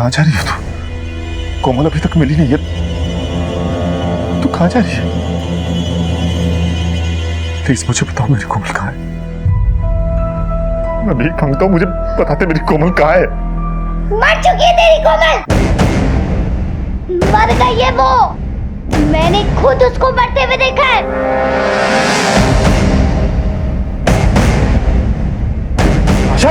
कहाँ जा रही है तू? कोमल अभी तक मिली नहीं है, तू कहाँ जा रही है? प्लीज मुझे बताओ मेरी कोमल कहाँ है? मैं भीख मांगता हूँ, मुझे बताते मेरी कोमल कहाँ है? मर चुकी है तेरी कोमल, मर गई है वो। मैंने खुद उसको मरते हुए देखा है। आशा,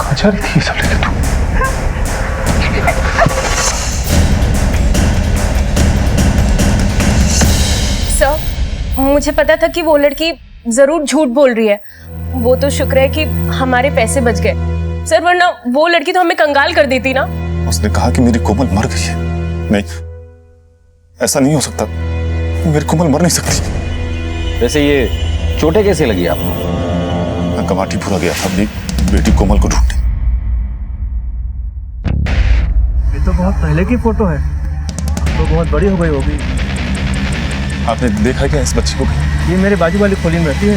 कहाँ जा रही थी ये सब लेके तू? सर, मुझे पता था कि वो लड़की जरूर झूठ बोल रही है। वो तो शुक्र है कि हमारे पैसे बच गए सर, वरना वो लड़की तो हमें कंगाल कर देती ना। उसने कहा कि मेरी कोमल मर गई है। नहीं, ऐसा नहीं हो सकता, मेरी कोमल मर नहीं सकती। वैसे ये चोटें कैसे लगी आपको? मैं कमाटीपुरा गया था अपनी बेटी कोमल को ढूंढने। ये तो बहुत पहले की फोटो है, तो बहुत बड़ी हो गई होगी। आपने देखा क्या इस बच्ची को? ये मेरे बाजू वाली खोली में रहती है।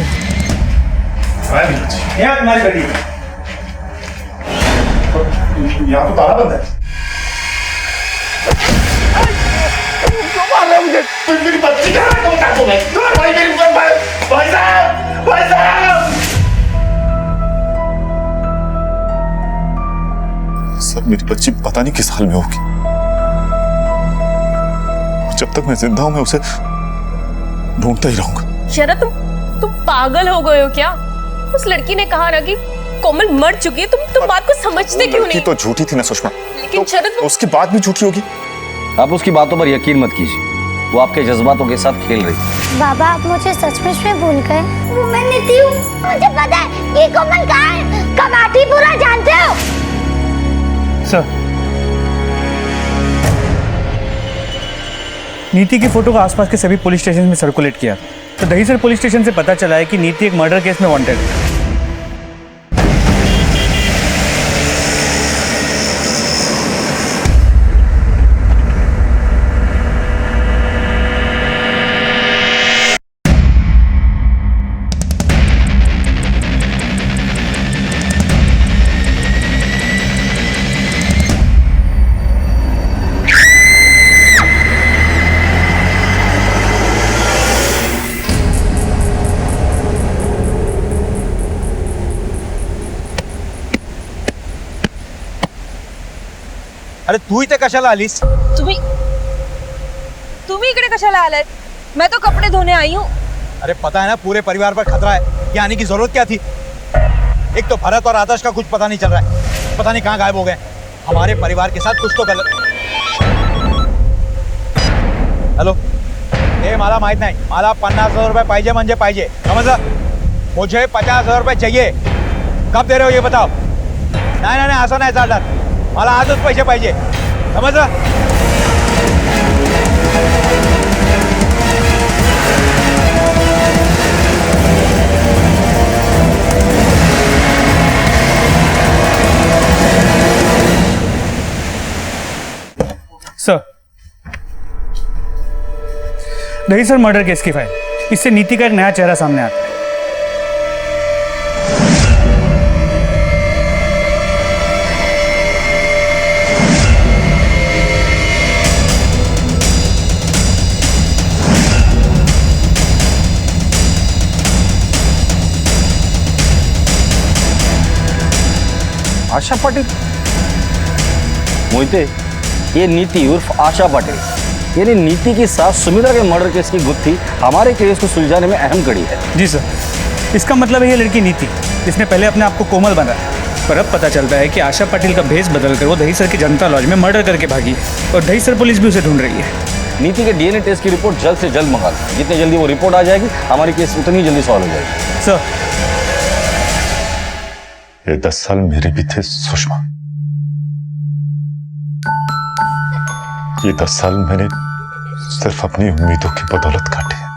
यहाँ तुम्हारी बेटी, यहाँ तो ताला बंद है। मुझे मेरी बच्ची कहाँ है? बता दो मैं। भाई मेरी भाई साहब, भाई साहब। सर, मेरी बच्ची पता नहीं किस हाल में होगी। जब तक मैं जिंदा हूं मैं उसे ढूंढता ही रहूंगा। शरद, तुम पागल हो गए हो क्या? उस लड़की ने कहा ना कि कोमल मर चुकी है। तुम बात को समझते क्यों नहीं? तो झूठी थी ना सुषमा, लेकिन तो शरद, उसकी बात भी झूठी होगी। आप उसकी बातों पर यकीन मत कीजिए, वो आपके जज्बातों के साथ खेल रही है। बाबा, आप मुझे सचमुच में भूल गए। वो मैं नीति हूँ, मुझे पता है ये कोमल कहाँ है। कमाटीपुरा जानते हो? सर, नीति की फोटो को आसपास के सभी पुलिस स्टेशन में सर्कुलेट किया, तो दहीसर पुलिस स्टेशन से पता चला है कि नीति एक मर्डर केस में वांटेड है। अरे तू इथे कशाला आलीस? तुम्ही इकडे कशाला आलात? मैं तो कपड़े धोने आई हूँ। अरे पता है ना, पूरे परिवार पर खतरा है, ये आने की जरूरत क्या थी? एक तो भरत और आदर्श का कुछ पता नहीं चल रहा है, पता नहीं कहाँ गायब हो गए। हमारे परिवार के साथ कुछ तो गलत। हॅलो, हे मला माहित नाही, मला 50,000 रुपये पाहिजे म्हणजे पाहिजे, समझला? मुझे 50,000 रुपये चाहिए। कब दे रहे हो ये बताओ? नहीं नहीं नहीं, असं नाही चालणार, मला आजच पैसे पाहिजे, समझला? सर, दहीसर मर्डर केस की फाइल, इससे नीति का एक नया चेहरा सामने आता है। आशा पाटिल? मोहिते, ये नीति उर्फ आशा पाटिल, यानी नीति की सास सुमित्रा के मर्डर केस की गुत्थी हमारे केस को सुलझाने में अहम कड़ी है। जी सर, इसका मतलब है ये लड़की नीति, जिसने पहले अपने आप को कोमल बना, पर अब पता चलता है कि आशा पाटिल का भेष बदलकर वो दहीसर की जनता लॉज में मर्डर करके भागी और दहीसर पुलिस भी उसे ढूंढ रही है। नीति के डीएनए टेस्ट की रिपोर्ट जल्द से जल्द मंगा लो, जितनी जल्दी वो रिपोर्ट आ जाएगी हमारी केस उतनी जल्दी सॉल्व हो जाएगी। सर, ये 10 साल मेरे भी थे सुषमा, ये 10 साल मैंने सिर्फ अपनी उम्मीदों की बदौलत काटे हैं।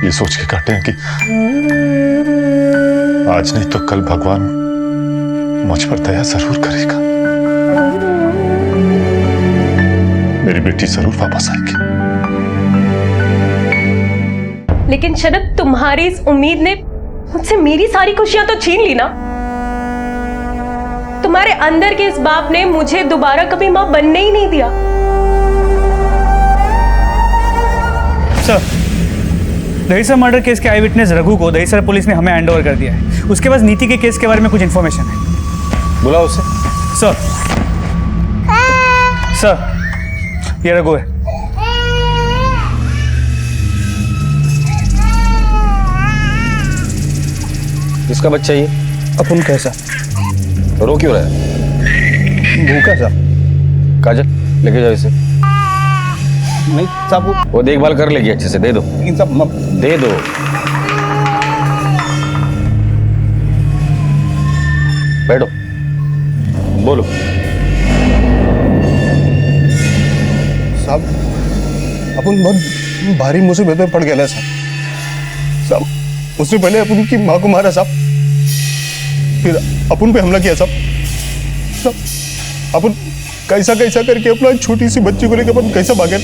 ये सोच के काटे हैं कि आज नहीं तो कल भगवान मुझ पर दया जरूर करेगा। मेरी बेटी जरूर वापस आएगी। लेकिन शरद, तुम्हारी इस उम्मीद ने मुझसे मेरी सारी खुशियां तो छीन ली ना। तुम्हारे अंदर के इस बाप ने मुझे दोबारा कभी मां बनने ही नहीं दिया। सर, दहीसर मर्डर केस के आई विटनेस रघु को दहीसर पुलिस ने हमें हैंड ओवर कर दिया है। उसके पास नीति के केस के बारे में कुछ इन्फॉर्मेशन है। बुलाओ उसे। सर, सर, ये रघु है। किसका बच्चा ये? अपन कैसा? रो क्यों रहा है? भूखा सा। काजल, लेके जाओ इसे। नहीं साहब, वो देखभाल कर लेगी अच्छे से, दे दो। लेकिन सब दे दो। बैठो, बोलो। साहब, अपन बहुत भारी मुसीबत में पड़ गया साहब। उसने पहले अपन की माँ को मारा साहब, फिर अपन पे हमला किया साहब। अपन कैसा कैसा करके अपना छोटी सी बच्ची को लेकर अपन कैसा भागे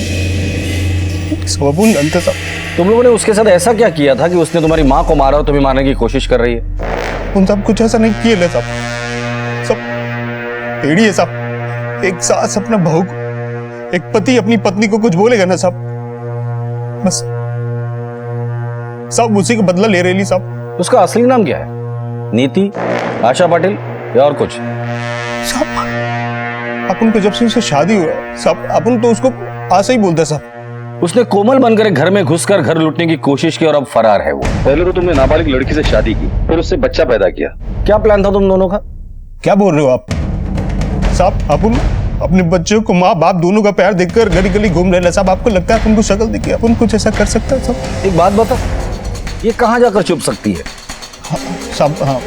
सब अपन जानते साहब। तुम लोगों ने उसके साथ ऐसा क्या किया था कि उसने तुम्हारी माँ को मारा और तुम्हें मारने की कोशिश कर रही है? उन सब कुछ ऐसा नहीं किया साहब। सब एड़ी है साहब। एक सास अपना बहू को, एक पति अपनी पत्नी को कुछ बोलेगा ना साहब, बस सब उसी का बदला ले रही साहब। उसका असली नाम क्या है? नीति, आशा पाटिल या और कुछ? साहब, अपन को जब से उससे शादी हुआ साहब, अपन तो उसको आशा ही बोलते साहब। उसने कोमल बनकर घर में घुसकर घर लूटने की कोशिश की और अब फरार है वो। पहले तो तुमने नाबालिग लड़की से शादी की, फिर उससे बच्चा पैदा किया। क्या प्लान था तुम दोनों का? क्या बोल रहे हो आप साहब? अपन अपने बच्चों को माँ बाप दोनों का प्यार देखकर गली गली घूम रहे साहब। आपको लगता है अपन को शक्ल देखिए अपन कुछ ऐसा कर सकता है साहब? एक बात बता, ये कहाँ जाकर छुप सकती है? साहब, हाँ,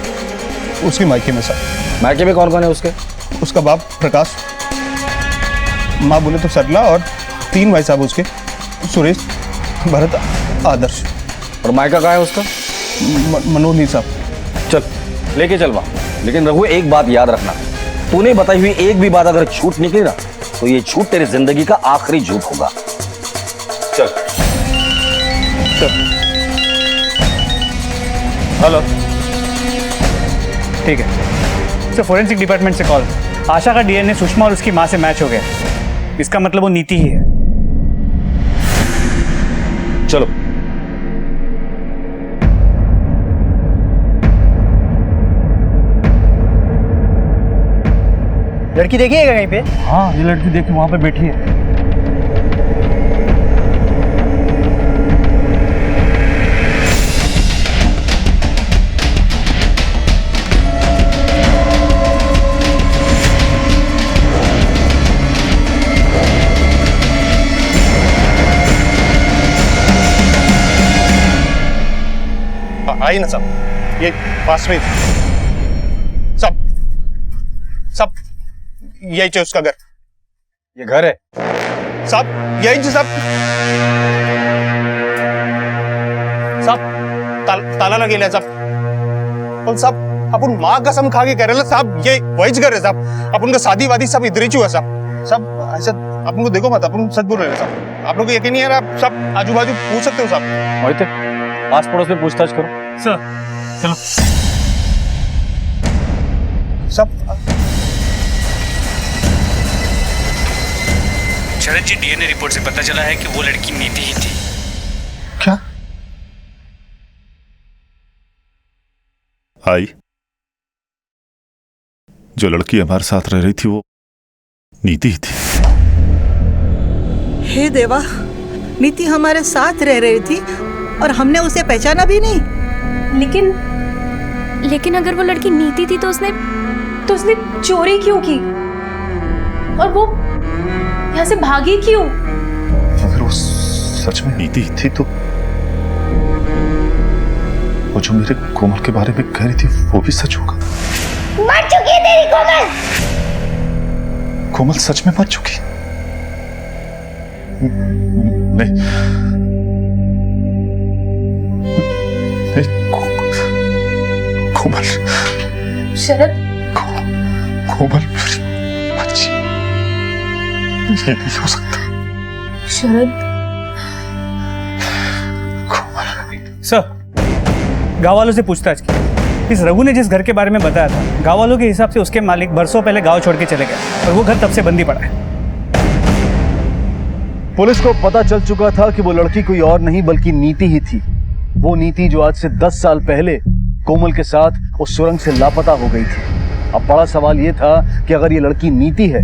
उसके मायके में साहब। मायके में कौन कौन है उसके? उसका बाप प्रकाश, माँ बोले तो सरला, और 3 भाई साहब उसके, सुरेश, भरत, आदर्श। और मायका कहाँ है उसका? मनोहर साहब। चल, लेके चल वहां। लेकिन रघु, एक बात याद रखना, तूने बताई हुई एक भी बात अगर झूठ निकली ना, तो ये झूठ तेरी जिंदगी का आखिरी झूठ होगा। चल चल। हेलो, ठीक है सर। फोरेंसिक डिपार्टमेंट से कॉल। आशा का डीएनए सुषमा और उसकी मां से मैच हो गया। इसका मतलब वो नीति ही है। चलो। लड़की देखिएगा कहीं पे? हाँ, ये लड़की देखी वहां पे बैठी है। आइए ना साहब, ये पास में सब सब यही चाहिए उसका घर। ये घर है साहब, यही जी साहब। साहब, ताला लगेला है साहब। और साहब, अपन माँ कसम खा के कह रहे हैं साहब, ये वही घर है साहब। अपन का शादी वादी सब इधर ही हुआ साहब। साहब ऐसा अपन को देखो मत, अपन सच बोल रहे हैं साहब। आप लोग को यकीन नहीं है ना? आप सब आजू बाजू पूछ सकते हो साहब। मोहिते, आस पड़ोस में पूछताछ करो। सर चलो। सब शरद जी, डीएनए रिपोर्ट से पता चला है कि वो लड़की नीति ही थी। क्या? आई, जो लड़की हमारे साथ रह रही थी वो नीति ही थी। हे देवा, नीति हमारे साथ रह रही थी और हमने उसे पहचाना भी नहीं। लेकिन अगर वो लड़की नीति थी तो उसने चोरी क्यों की? और वो यहाँ से भागी क्यों? अगर वो सच में नीति ही थी तो वो जो मेरे कोमल के बारे में कह रही थी वो भी सच होगा। मर चुकी है तेरी कोमल। कोमल सच में मर चुकी? नहीं, कोमल। शरद, कोमल मेरी बच्ची, ये नहीं हो सकता। शरद सर, गांव वालों से पूछताछ की। इस रघु ने जिस घर के बारे में बताया था, गांव वालों के हिसाब से उसके मालिक बरसों पहले गांव छोड़ के चले गए और वो घर तब से बंदी पड़ा है। पुलिस को पता चल चुका था कि वो लड़की कोई और नहीं बल्कि नीति ही थी। वो नीति जो आज से 10 साल पहले कोमल के साथ उस सुरंग से लापता हो गई थी। अब बड़ा सवाल ये था कि अगर ये लड़की नीति है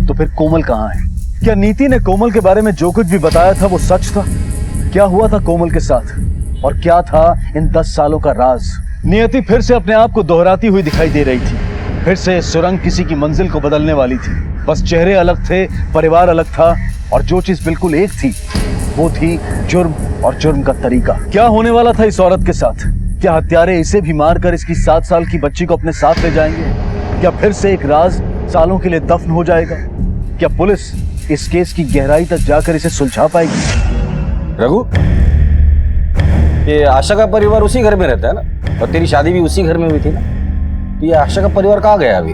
तो फिर कोमल कहाँ है? क्या नीति ने कोमल के बारे में जो कुछ भी बताया था वो सच था? क्या हुआ था कोमल के साथ और क्या था इन 10 सालों का राज? नियति फिर से अपने आप को दोहराती हुई दिखाई दे रही थी। फिर से सुरंग किसी की मंजिल को बदलने वाली थी। बस चेहरे अलग थे, परिवार अलग था और जो चीज बिल्कुल एक थी वो थी जुर्म और जुर्म का तरीका। क्या होने वाला था इस औरत के साथ? क्या हत्यारे इसे भी मारकर इसकी 7 साल की बच्ची को अपने साथ ले जाएंगे? क्या फिर से एक राज सालों के लिए दफन हो जाएगा? क्या पुलिस इस केस की गहराई तक जाकर इसे सुलझा पाएगी? रघु, ये आशा का परिवार उसी घर में रहता है ना, और तेरी शादी भी उसी घर में हुई थी ना, तो ये आशा का परिवार कहाँ गया अभी?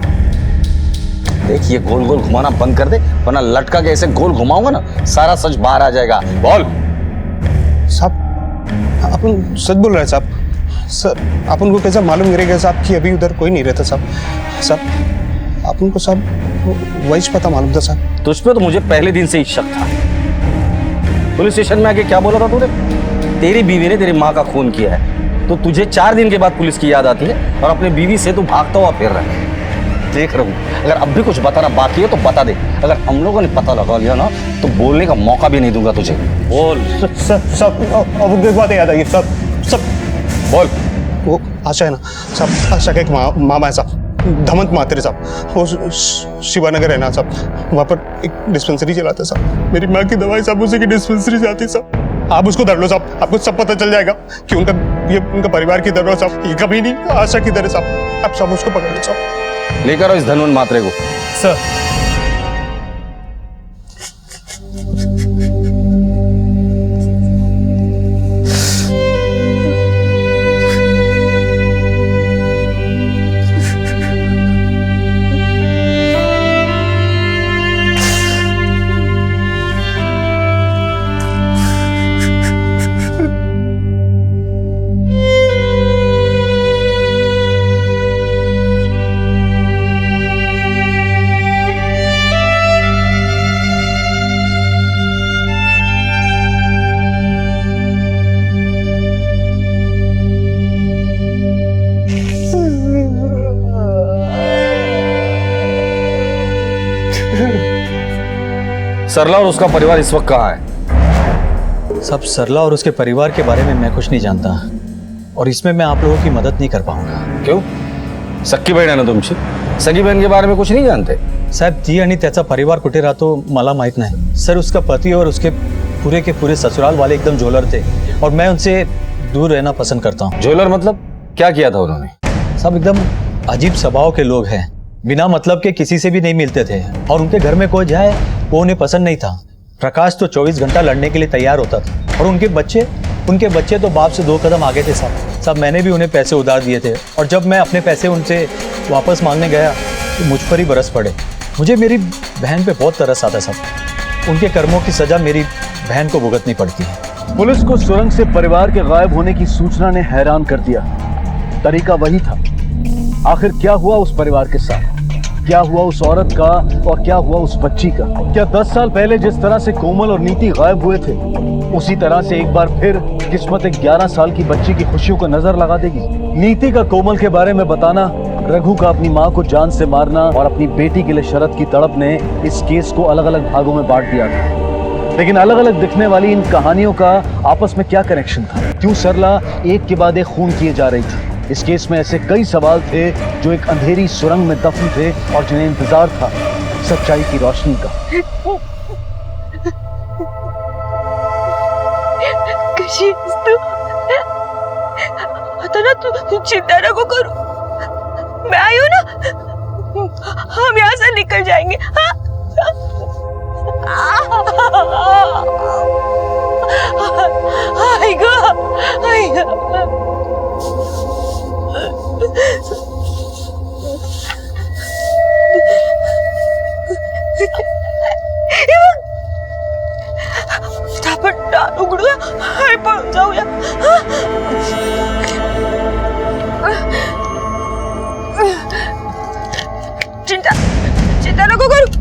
देखिए, गोल गोल घुमाना बंद कर दे, वरना लटका के ऐसे गोल घुमाऊंगा ना, सारा सच बाहर आ जाएगा। बोल। साहब, अपन सच बोल रहे हैं साहब। सर, अपन को कैसा मालूम करेगा साहब कि अभी उधर कोई नहीं रहता साहब? साहब, अपन को साहब वही पता मालूम था साहब। तुझ पे तो मुझे पहले दिन से ही शक था। पुलिस स्टेशन में आके क्या बोला था तूने? तेरी बीवी ने तेरी माँ का खून किया है, तो तुझे 4 दिन के बाद पुलिस की याद आती है और अपने बीवी से तू भागता हुआ फिर रहा है। देख रहा हूँ, अगर अब भी कुछ बताना बाकी है तो बता दे। अगर हम लोगों ने पता लगा लिया ना तो बोलने का मौका भी नहीं दूंगा तुझे। बोल। सब अब एक बात याद आई सब बोल। वो आशा है ना साहब, आशा का एक मामा है साहब, धमंत मात्रे साहब, वो शिवानगर है ना साहब, वहाँ पर एक डिस्पेंसरी चलाते साहब। मेरी माँ की दवाई साहब उसी की डिस्पेंसरी से आती साहब। आप उसको धर लो साहब, आपको सब पता चल जाएगा कि उनका परिवार की तरह साहब, ये कभी नहीं आशा की तरह साहब। आप सब उसको पकड़ लो साहब। लेकर आओ इस धनवंत मात्रे को। सर, सरला और उसका परिवार इस वक्त कहाँ है? सब सरला और उसके परिवार के बारे में मैं कुछ नहीं जानता, और इसमें मैं आप लोगों की मदद नहीं कर पाऊंगा। क्यों? सक्की बहीण आहे ना तुमची, सगी बहन के बारे में कुछ नहीं जानते? साहेब, ती आणि त्याचा परिवार कुठे राहतो मला माहित नाही सर। उसका पति और उसके पूरे के पूरे ससुराल वाले एकदम झोलर थे और मैं उनसे दूर रहना पसंद करता हूँ। झोलर मतलब क्या किया था उन्होंने? सब एकदम अजीब स्वभाव के लोग हैं, बिना मतलब के किसी से भी नहीं मिलते थे और उनके घर में कोई जाए वो उन्हें पसंद नहीं था। प्रकाश तो 24 घंटा लड़ने के लिए तैयार होता था और उनके बच्चे तो बाप से 2 कदम आगे थे साहब। मैंने भी उन्हें पैसे उधार दिए थे और जब मैं अपने पैसे उनसे वापस मांगने गया तो मुझ पर ही बरस पड़े। मुझे मेरी बहन पे बहुत तरस आता साहब। उनके कर्मों की सजा मेरी बहन को भुगतनी पड़ती है। पुलिस को सुरंग से परिवार के गायब होने की सूचना ने हैरान कर दिया। तरीका वही था। आखिर क्या हुआ उस परिवार के साथ? क्या हुआ उस औरत का और क्या हुआ उस बच्ची का? क्या 10 साल पहले जिस तरह से कोमल और नीति गायब हुए थे उसी तरह से एक बार फिर किस्मत एक 11 साल की बच्ची की खुशियों को नजर लगा देगी? नीति का कोमल के बारे में बताना, रघु का अपनी माँ को जान से मारना और अपनी बेटी के लिए शरद की तड़प ने इस केस को अलग अलग भागों में बांट दिया था। लेकिन अलग अलग दिखने वाली इन कहानियों का आपस में क्या कनेक्शन था? क्यों सरला एक के बाद एक खून किए जा रही थी? इस केस में ऐसे कई सवाल थे जो एक अंधेरी सुरंग में दफन थे और जिन्हें इंतजार था सच्चाई की रोशनी का। आता ना तू चिंता न करो, मैं आई हूँ ना, हम यहाँ से निकल जाएंगे। आएगा आएगा। हाय पहुंच जाऊं या चिंता चिंता नको करू.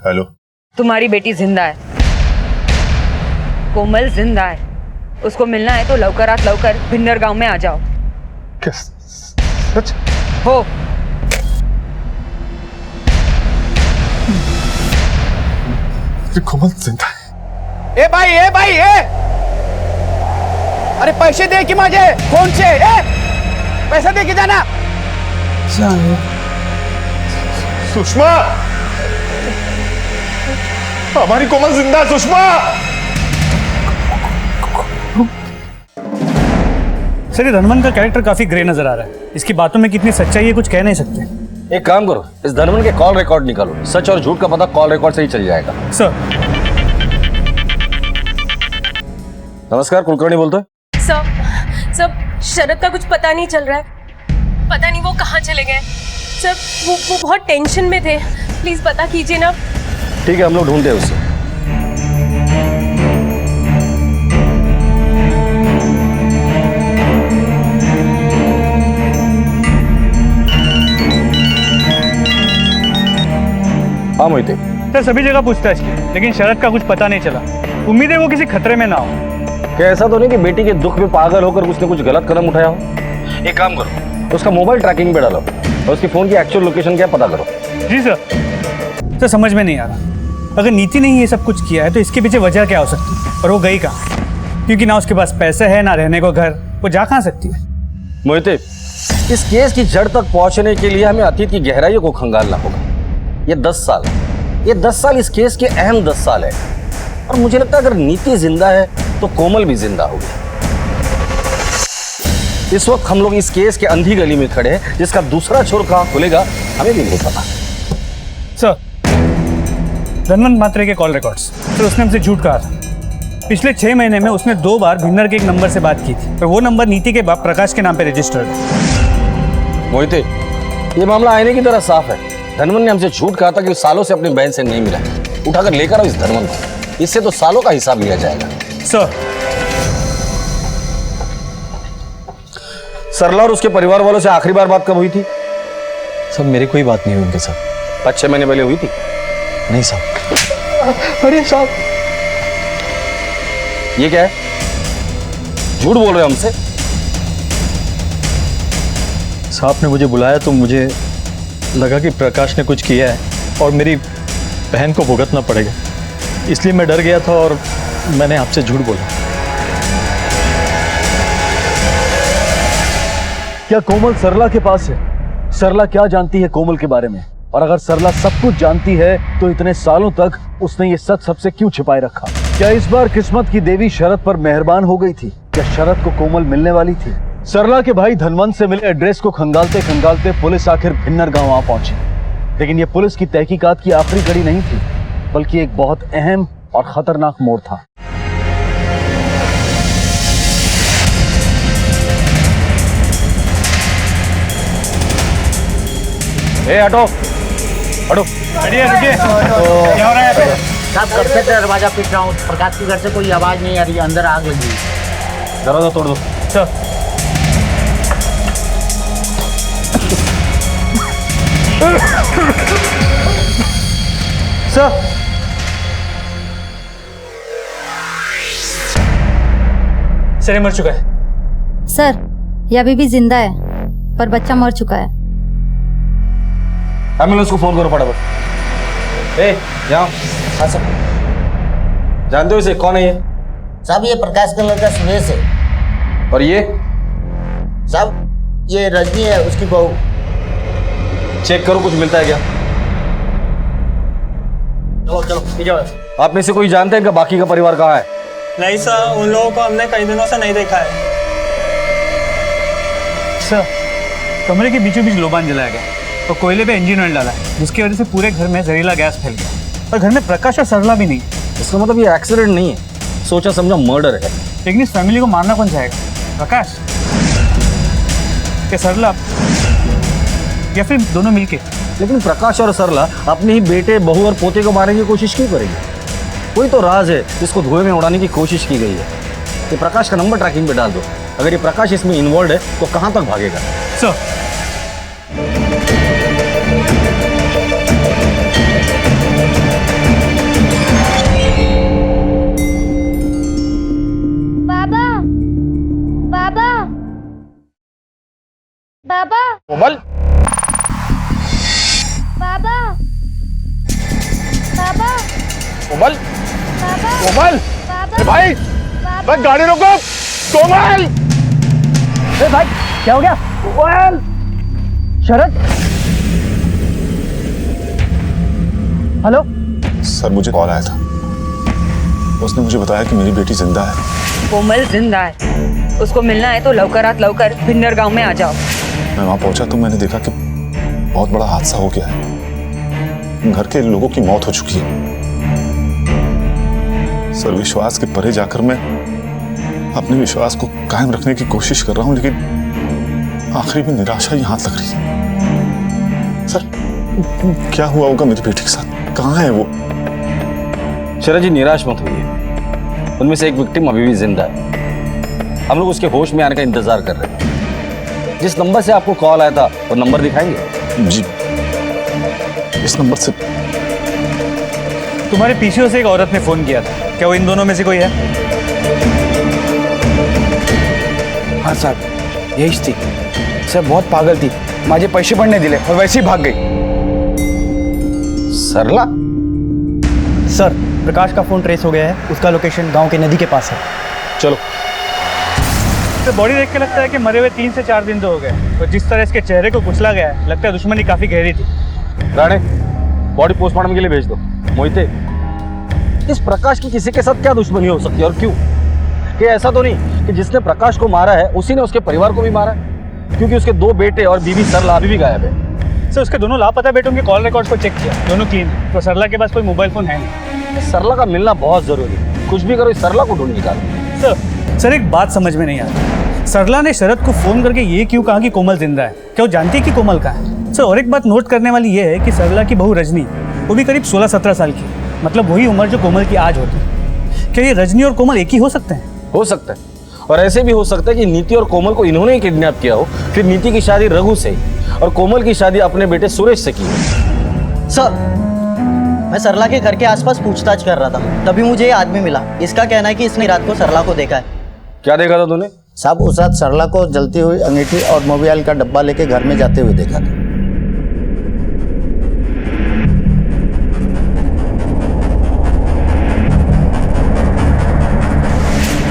हेलो. तुम्हारी बेटी जिंदा है, कोमल जिंदा है. उसको मिलना है तो लवकरात लवकर भिन्नर गांव में आ जाओ. क्या सच? हो. कोमल जिंदा है. ए भाई अरे पैसे दे की माझे फोन से. पैसा दे की जाना. सुषमा, हमारी कोमल जिंदा. सुषमा. सर ये धनवन का कैरेक्टर काफी ग्रे नजर आ रहा है. इसकी बातों में कितनी सच्चाई है कुछ कह नहीं सकते. एक काम करो, इस धनवन के कॉल रिकॉर्ड निकालो. सच और झूठ का पता कॉल रिकॉर्ड से ही चल जाएगा. सर. नमस्कार, कुलकर्णी बोलते हैं. सब शरद का कुछ पता नहीं चल रहा है. पता नहीं वो कहाँ चले गए. सर वो बहुत टेंशन में थे. प्लीज पता कीजिए ना. ठीक है, हम लोग ढूंढते हैं उसे. हाँ मोहिते. सर सभी जगह पूछताछ की लेकिन शरद का कुछ पता नहीं चला. उम्मीद है वो किसी खतरे में ना हो. क्या ऐसा तो नहीं कि बेटी के दुख में पागल होकर उसने कुछ गलत कदम उठाया हो? एक काम करो, उसका मोबाइल ट्रैकिंग पे डालो और उसकी फोन की एक्चुअल लोकेशन क्या पता करो. जी सर. सर समझ में नहीं आ रहा. अगर नीति ने ये सब कुछ किया है तो इसके पीछे वजह क्या हो सकती है? और वो गई कहाँ? क्योंकि ना उसके पास पैसे है ना रहने को घर. वो जा कहाँ सकती है? मोहिते, इस केस की जड़ तक पहुंचने के लिए हमें अतीत की गहराइयों को खंगालना होगा. ये 10 साल इस केस के अहम 10 साल है. और मुझे लगता है अगर नीति जिंदा है तो कोमल भी जिंदा होगी. इस वक्त हम लोग इस केस के अंधी गली में खड़े हैं जिसका दूसरा छोर कहाँ खुलेगा हमें भी नहीं पता. सर धनवंत मात्रे के कॉल रिकॉर्ड्स. सर उसने हमसे झूठ कहा था. पिछले 6 महीने में उसने 2 बार भिन्नर के एक नंबर से बात की थी और वो नंबर नीति के बाप प्रकाश के नाम पे रजिस्टर्ड है. मोहिते, ये मामला आईने की तरह साफ है. धनवन ने हमसे झूठ कहा था कि सालों से अपनी बहन से नहीं मिला. उठाकर लेकर आओ इस धनवन को. इससे तो सालों का हिसाब लिया जाएगा. सर. सरला और उसके परिवार वालों से आखिरी बार बात कब हुई थी? सब मेरी कोई बात नहीं हुई उनके साथ. 5-6 महीने पहले हुई थी. नहीं साहब. अरे साहब, ये क्या है? झूठ बोल रहे हो हमसे? साहब ने मुझे बुलाया तो मुझे लगा कि प्रकाश ने कुछ किया है और मेरी बहन को भुगतना पड़ेगा. इसलिए मैं डर गया था और मैंने आपसे झूठ बोला. क्या कोमल सरला के पास है? सरला क्या जानती है कोमल के बारे में? और अगर सरला सब कुछ जानती है तो इतने सालों तक उसने ये सच सबसे क्यों छिपाए रखा? क्या इस बार किस्मत की देवी शरद पर मेहरबान हो गई थी? क्या शरद को कोमल मिलने वाली थी? सरला के भाई धनवंत से मिले एड्रेस को खंगालते खंगालते पुलिस आखिर भिन्नर गांव आ पहुंची. लेकिन ये पुलिस की तहकीकात की आखिरी कड़ी नहीं थी बल्कि एक बहुत अहम और खतरनाक मोड़ था. हटो हटो. साहब कब से दरवाजा पीट रहा हूँ. प्रकाश के घर से कोई आवाज नहीं आ रही है. अंदर आग लगी. दरवाजा तोड़ दो. सर. सर ये मर चुका है. सर ये अभी भी जिंदा है पर बच्चा मर चुका है. एम्बुलेंस को फोन करो फटाफट. जाओ. हाँ सर. जानते हो इसे? कौन है ये? साहब ये प्रकाश का लड़का सुरेश है. और ये? साहब ये रजनी है, उसकी बहू. चेक करो कुछ मिलता है क्या. चलो चलो पीछे. आप में से कोई जानते हैं कि बाकी का परिवार कहाँ है? नहीं सर, उन लोगों को हमने कई दिनों से नहीं देखा है. सर कमरे के बीचों बीच लोबान जलाया गया. तो कोयले पे इंजन ऑयल डाला है, जिसकी वजह से पूरे घर में जहरीला गैस फैल गया और घर में प्रकाश और सरला भी नहीं है। इसका मतलब ये एक्सीडेंट नहीं है, सोचा समझा मर्डर है। लेकिन इस फैमिली को मारना कौन चाहेगा? प्रकाश या सरला, या फिर दोनों मिलके? लेकिन प्रकाश और सरला अपने ही बेटे, बहू और पोते को मारने की कोशिश क्यों करेंगे? कोई तो राज है जिसको धुएं में उड़ाने की कोशिश की गई है। ये प्रकाश का नंबर ट्रैकिंग पे डाल दो। अगर ये प्रकाश इसमें इन्वॉल्व है तो कहां तक भागेगा? सर, बाबा बाबा बाबा कोमल, बाबा बाबा कोमल, बाबा कोमल, बाबा भाई बस गाड़ी रोको। कोमल, भाई क्या हो गया? कोमल, शरद, हेलो। सर मुझे कॉल आया था, उसने मुझे बताया कि मेरी बेटी जिंदा है। कोमल जिंदा है, उसको मिलना है तो लवकरात लवकर भिन्नर गांव में आ जाओ। मैं वहां पहुंचा तो मैंने देखा कि बहुत बड़ा हादसा हो गया है, घर के लोगों की मौत हो चुकी है। सर विश्वास के परे जाकर मैं अपने विश्वास को कायम रखने की कोशिश कर रहा हूं, लेकिन आखिरी में निराशा ही हाथ लग रही है। सर क्या हुआ होगा मेरी बेटी के साथ? कहाँ है वो? शरद जी निराश मत होइए, उनमें से एक विक्टिम अभी भी जिंदा है। हम लोग उसके होश में आने का इंतजार कर रहे हैं। जिस नंबर से आपको कॉल आया था वो नंबर दिखाएंगे? जी, इस नंबर से। तुम्हारे पीछे से एक औरत ने फोन किया था, क्या वो इन दोनों में से कोई है? हाँ साहब, यहीच थी सर, बहुत पागल थी, माझे पैसे पण नाही दिले और वैसे ही भाग गई। सरला? सर, प्रकाश का फोन ट्रेस हो गया है, उसका लोकेशन गांव के नदी के पास है। चलो। तो बॉडी देख के लगता है कि मरे हुए 3 से 4 दिन तो हो गए, और जिस तरह इसके चेहरे को कुचला गया है, लगता है दुश्मनी काफी गहरी थी। राणे, बॉडी पोस्टमार्टम के लिए भेज दो। मोहिते, इस प्रकाश की किसी के साथ क्या दुश्मनी हो सकती है और क्यों? कि ऐसा तो नहीं कि जिसने प्रकाश को मारा है उसी ने उसके परिवार को भी मारा है? क्योंकि उसके 2 बेटे और बीवी सरला अभी भी गायब है। सर, उसके दोनों लापता बेटों के कॉल रिकॉर्ड्स को चेक किया, दोनों क्लीन है। तो सरला के पास कोई मोबाइल फोन है नहीं। सरला का मिलना बहुत जरूरी है, कुछ भी करो इस सरला को ढूंढ निकालो। सर एक बात समझ में नहीं आती, सरला ने शरद को फोन करके ये क्यों कहा कि कोमल जिंदा है? क्या वो जानती है कि कोमल कहाँ है? सर, और एक बात नोट करने वाली ये है कि सरला की बहू रजनी, वो भी करीब 16-17 साल की, मतलब वही उम्र जो कोमल की आज होती है। क्या ये रजनी और कोमल एक ही हो सकते हैं? हो सकता है, और ऐसे भी हो सकता है कि नीति और कोमल को इन्होंने ही किडनैप किया हो, फिर नीति की शादी रघु से और कोमल की शादी अपने बेटे सुरेश से की। सर, मैं सरला के घर के आसपास पूछताछ कर रहा था, तभी मुझे ये आदमी मिला। इसका कहना है कि इसने रात को सरला को देखा है। क्या देखा था तूने? साहब, उस रात सरला को जलती हुई अंगीठी और मोबाइल का डब्बा लेके घर में जाते हुए देखा था।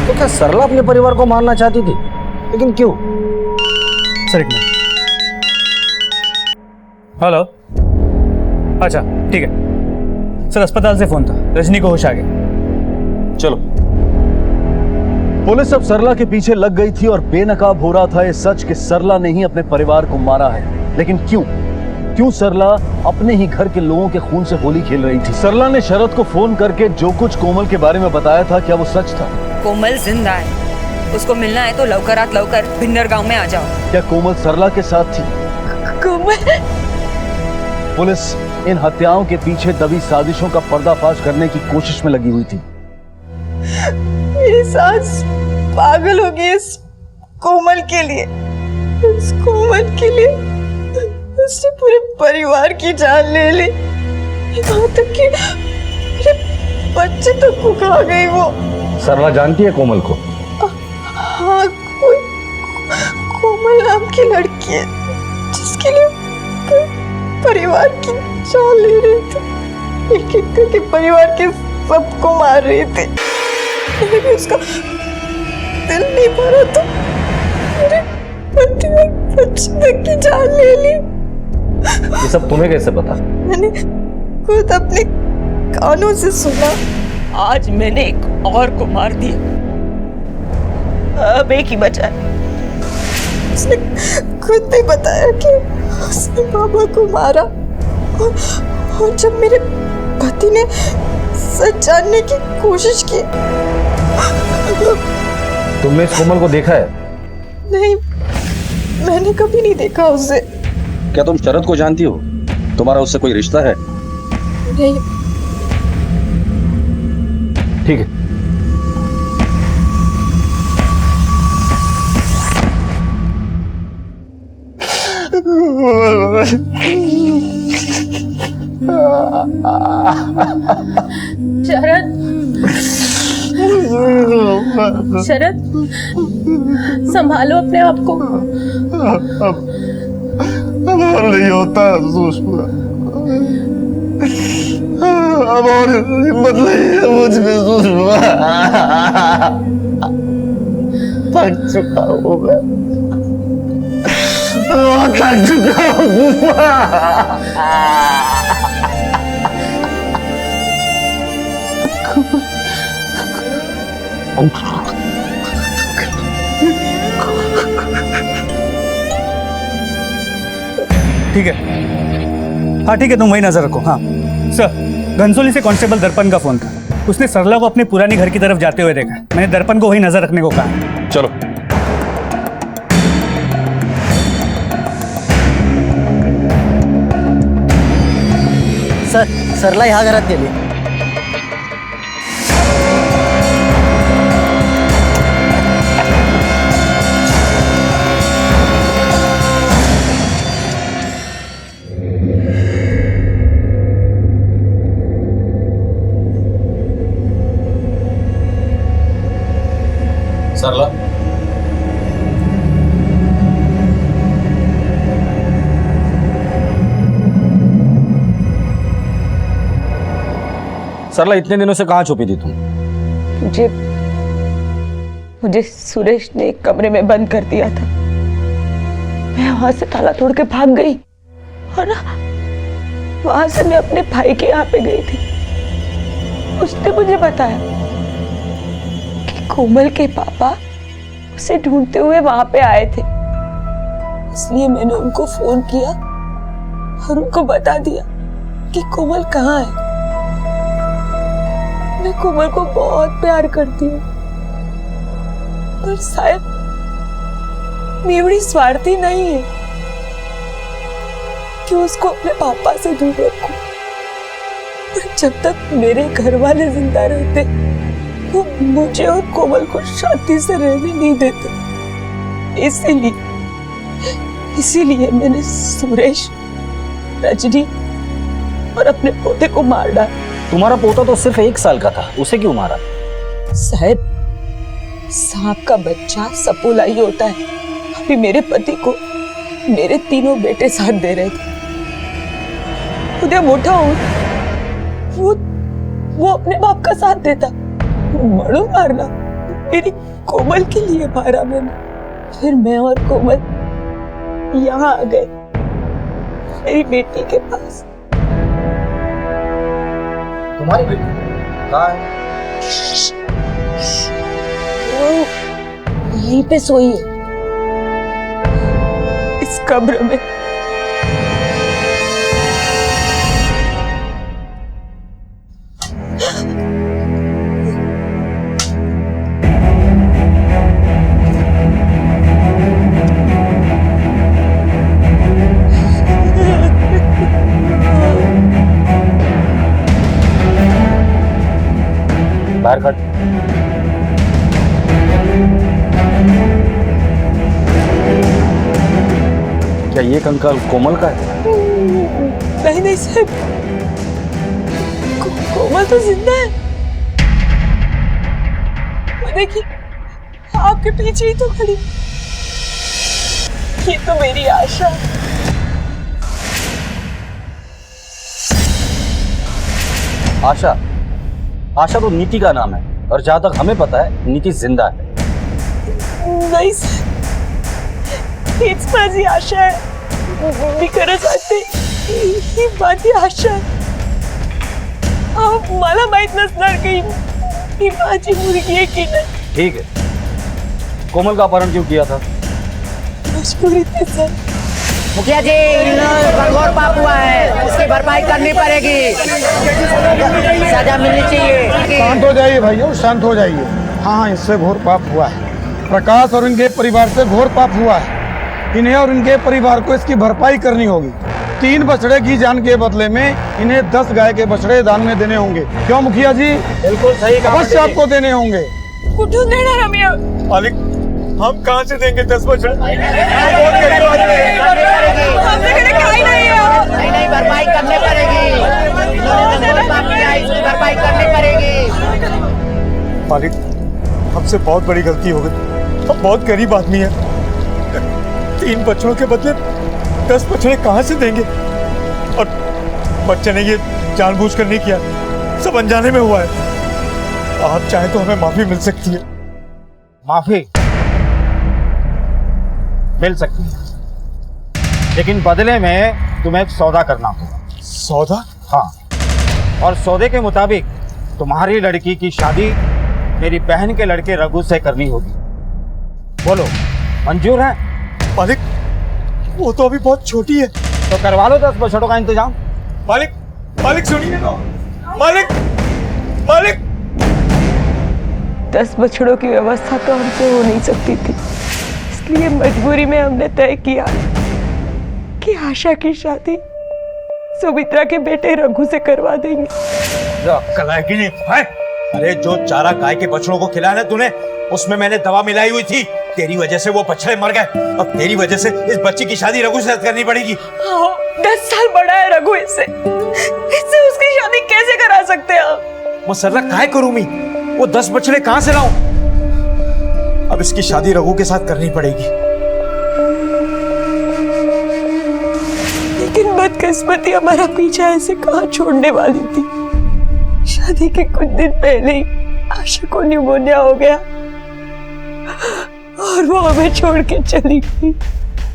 तो क्या सरला अपने परिवार को मारना चाहती थी? लेकिन क्यों? सर एक मिनट। हेलो, अच्छा ठीक है सर, अस्पताल से फोन था, रजनी को होश आ गया। चलो। पुलिस अब सरला के पीछे लग गई थी और बेनकाब हो रहा था ये सच कि सरला ने ही अपने परिवार को मारा है। लेकिन क्यों? क्यों सरला अपने ही घर के लोगों के खून से होली खेल रही थी? सरला ने शरद को फोन करके जो कुछ कोमल के बारे में बताया था, क्या वो सच था? कोमल जिंदा है, उसको मिलना है तो लवकरात लवकर भिन्नर गांव में आ जाओ। क्या कोमल सरला के साथ थी? कोमल? पुलिस इन हत्याओं के पीछे दबी साजिशों का पर्दाफाश करने की कोशिश में लगी हुई थी। मेरी सास पागल हो गई इस कोमल के लिए, इस कोमल के लिए उसने पूरे परिवार की जान ले ली, यहाँ तक कि मेरे बच्चे तक को खा गई वो। सरला जानती है कोमल को? हाँ, कोई कोमल नाम की लड़की है जिसके लिए परिवार की जान ले रही थी, एक एक करके परिवार के सबको मार रही थी। मैंने भी उसका दिल नहीं भरा तो मेरे पति और बच्चे तक की जान ले ली। ये सब तुम्हें कैसे पता? मैंने खुद अपने कानों से सुना। आज मैंने एक और को मार दिया, अब एक ही बचा है। उसने खुद भी बताया कि उसने बाबा को मारा और जब मेरे पति ने सच जानने की कोशिश की। तुमने इस कोमल को देखा है? नहीं, मैंने कभी नहीं देखा उसे। क्या तुम शरद को जानती हो? तुम्हारा उससे कोई रिश्ता है? नहीं। ठीक है। शरद, शरद, संभालो अपने आप को। अब और नहीं होता सुषमा, अब और हिम्मत नहीं है मुझ में सुषमा। थक चुका हूँ मैं, थक चुका हूँ सुषमा। ठीक है, हाँ ठीक है, तुम वही नजर रखो। हाँ सर, घनसोली से कांस्टेबल दर्पण का फोन था। उसने सरला को अपने पुरानी घर की तरफ जाते हुए देखा। मैंने दर्पण को वही नजर रखने को कहा। चलो। सर, सरला यहाँ घरात गेली। सरला, सरला इतने दिनों से कहाँ छुपी थी तुम? मुझे सुरेश ने एक कमरे में बंद कर दिया था। मैं वहां से ताला तोड़ के भाग गई और वहां से मैं अपने भाई के यहाँ पे गई थी। उसने मुझे बताया कि कोमल के पापा उसे ढूंढते हुए वहां पे आए थे। इसलिए मैंने उनको फोन किया और उनको बता दिया कि कोमल कहाँ है। मैं कोमल को बहुत प्यार करती हूँ, पर शायद मेवड़ी स्वार्थी नहीं है कि उसको अपने पापा से दूर रखूं। पर जब तक मेरे घर वाले जिंदा रहते, वो मुझे और कोमल को शांति से रहने नहीं देते। इसीलिए मैंने सुरेश, रजनी और अपने पोते को मार डाला। तुम्हारा पोता तो सिर्फ 1 साल का था, उसे क्यों मारा? साहब, सांप का बच्चा सपोला ही होता है। अभी मेरे पति को मेरे 3 बेटे साथ दे रहे थे। उधर मोटा हो वो अपने बाप का साथ देता। मड़ो मारना मेरी कोमल के लिए मारा मैंने। फिर मैं और कोमल यहाँ आ गए मेरी बेटी के पास। तुम्हारी बेटी कहाँ है? वो यहीं पे सोई है, इस कब्र में। बाहर खड़। क्या ये कंकाल कोमल का है? नहीं साहब, कोमल तो जिंदा है। वो देखिए, आपके पीछे ही तो खड़ी। ये तो मेरी आशा। आशा? आशा तो नीति का नाम है, और जहां तक हमें पता है नीति जिंदा है। नहीं सर, हीच माझी आशा आहे. मी खरंच वाटते ही माझी आशा आहे. मला माहित नसणार की ही माझी मुलगी आहे की नाही. ठीक है, कोमल का अपहरण क्यों किया था? मजबूरी थी सर. मुखिया जी घोर पाप हुआ है, इसकी भरपाई करनी पड़ेगी, सजा मिलनी चाहिए। शांत हो जाइए भाइयों, शांत हो जाइए। हाँ, इससे घोर पाप हुआ है। प्रकाश और इनके परिवार से घोर पाप हुआ है। इन्हें और इनके परिवार को इसकी भरपाई करनी होगी। 3 बछड़े की जान के बदले में इन्हें 10 गाय के बछड़े दान में देने होंगे। क्यों मुखिया जी? बिल्कुल सही, अवश्य आपको देने होंगे। कुछ देना रमिया। मालिक, हम कहाँ से देंगे 10 बछड़े? नहीं, भरपाई करनी पड़ेगी, इन्होंने घोर पाप किया, इसकी भरपाई करनी पड़ेगी। मालिक, हमसे बहुत बड़ी गलती हो गई। हम बहुत गरीब आदमी हैं। 3 बच्चों के बदले 10 बछड़े कहाँ से देंगे? और बच्चे ने ये जानबूझकर नहीं किया, सब अनजाने में हुआ है। आप चाहे तो हमें माफी मिल सकती है। माफी मिल सकती है, लेकिन बदले में तुम्हें एक सौदा करना होगा। सौदा? हाँ, और सौदे के मुताबिक तुम्हारी लड़की की शादी मेरी बहन के लड़के रघु से करनी होगी। बोलो, मंजूर है? मालिक, वो तो अभी बहुत छोटी है। तो करवा लो 10 बछड़ों का इंतजाम। मालिक, मालिक सुनिए ना। मालिक, मालिक, 10 बछड़ों की व्यवस्था तो हमसे हो नहीं सकती थी, इसलिए मजबूरी में हमने तय किया कि आशा की शादी सुमित्रा के बेटे रघु से करवा देंगे। अक्ल है कि नहीं? है? अरे जो चारा गाय के बछड़ों को खिलाया ना तूने, उसमें मैंने दवा मिलाई हुई थी। तेरी वजह से वो बछड़े मर गए। अब तेरी वजह से इस बच्ची की शादी रघु से करनी पड़ेगी। 10 साल बड़ा है रघु, इससे उसकी शादी कैसे करा सकते हैं आप? मसर्रा काहे करूं मैं? वो 10 बछड़े कहां से लाऊं? अब इसकी शादी रघु के साथ करनी पड़ेगी। लेकिन बदकिस्मती हमारा पीछा ऐसे कहाँ छोड़ने वाली थी। शादी के कुछ दिन पहले ही आशा को निमोनिया हो गया और वो हमें छोड़ के चली गई,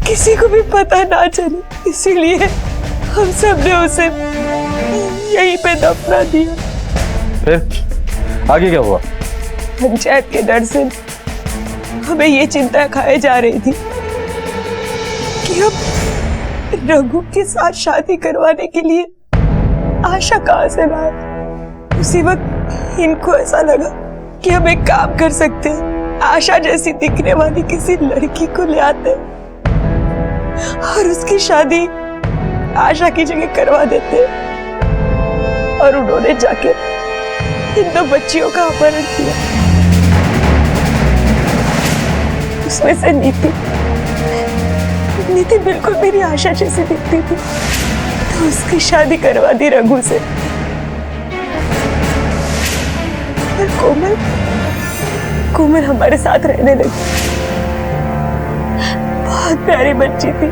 किसी को भी पता ना चले। इसीलिए हम सब ने उसे यहीं पे दफना दिया। फिर आगे क्या हुआ? पंचायत के डर से हमें ये चिंता खाए जा रही थी कि अब रघु के साथ शादी करवाने के लिए आशा कहाँ से लाए। उसी वक्त इनको ऐसा लगा कि हम एक काम कर सकते हैं, आशा जैसी दिखने वाली किसी लड़की को ले आते और उसकी शादी आशा की जगह करवा देते। और उन्होंने जाके इन 2 बच्चियों का अपहरण किया। उसमें से नीति बिल्कुल मेरी आशा जैसी दिखती थी, तो उसकी शादी करवा दी रघु से। और कोमल हमारे साथ रहने लगी। बहुत प्यारी बच्ची थी,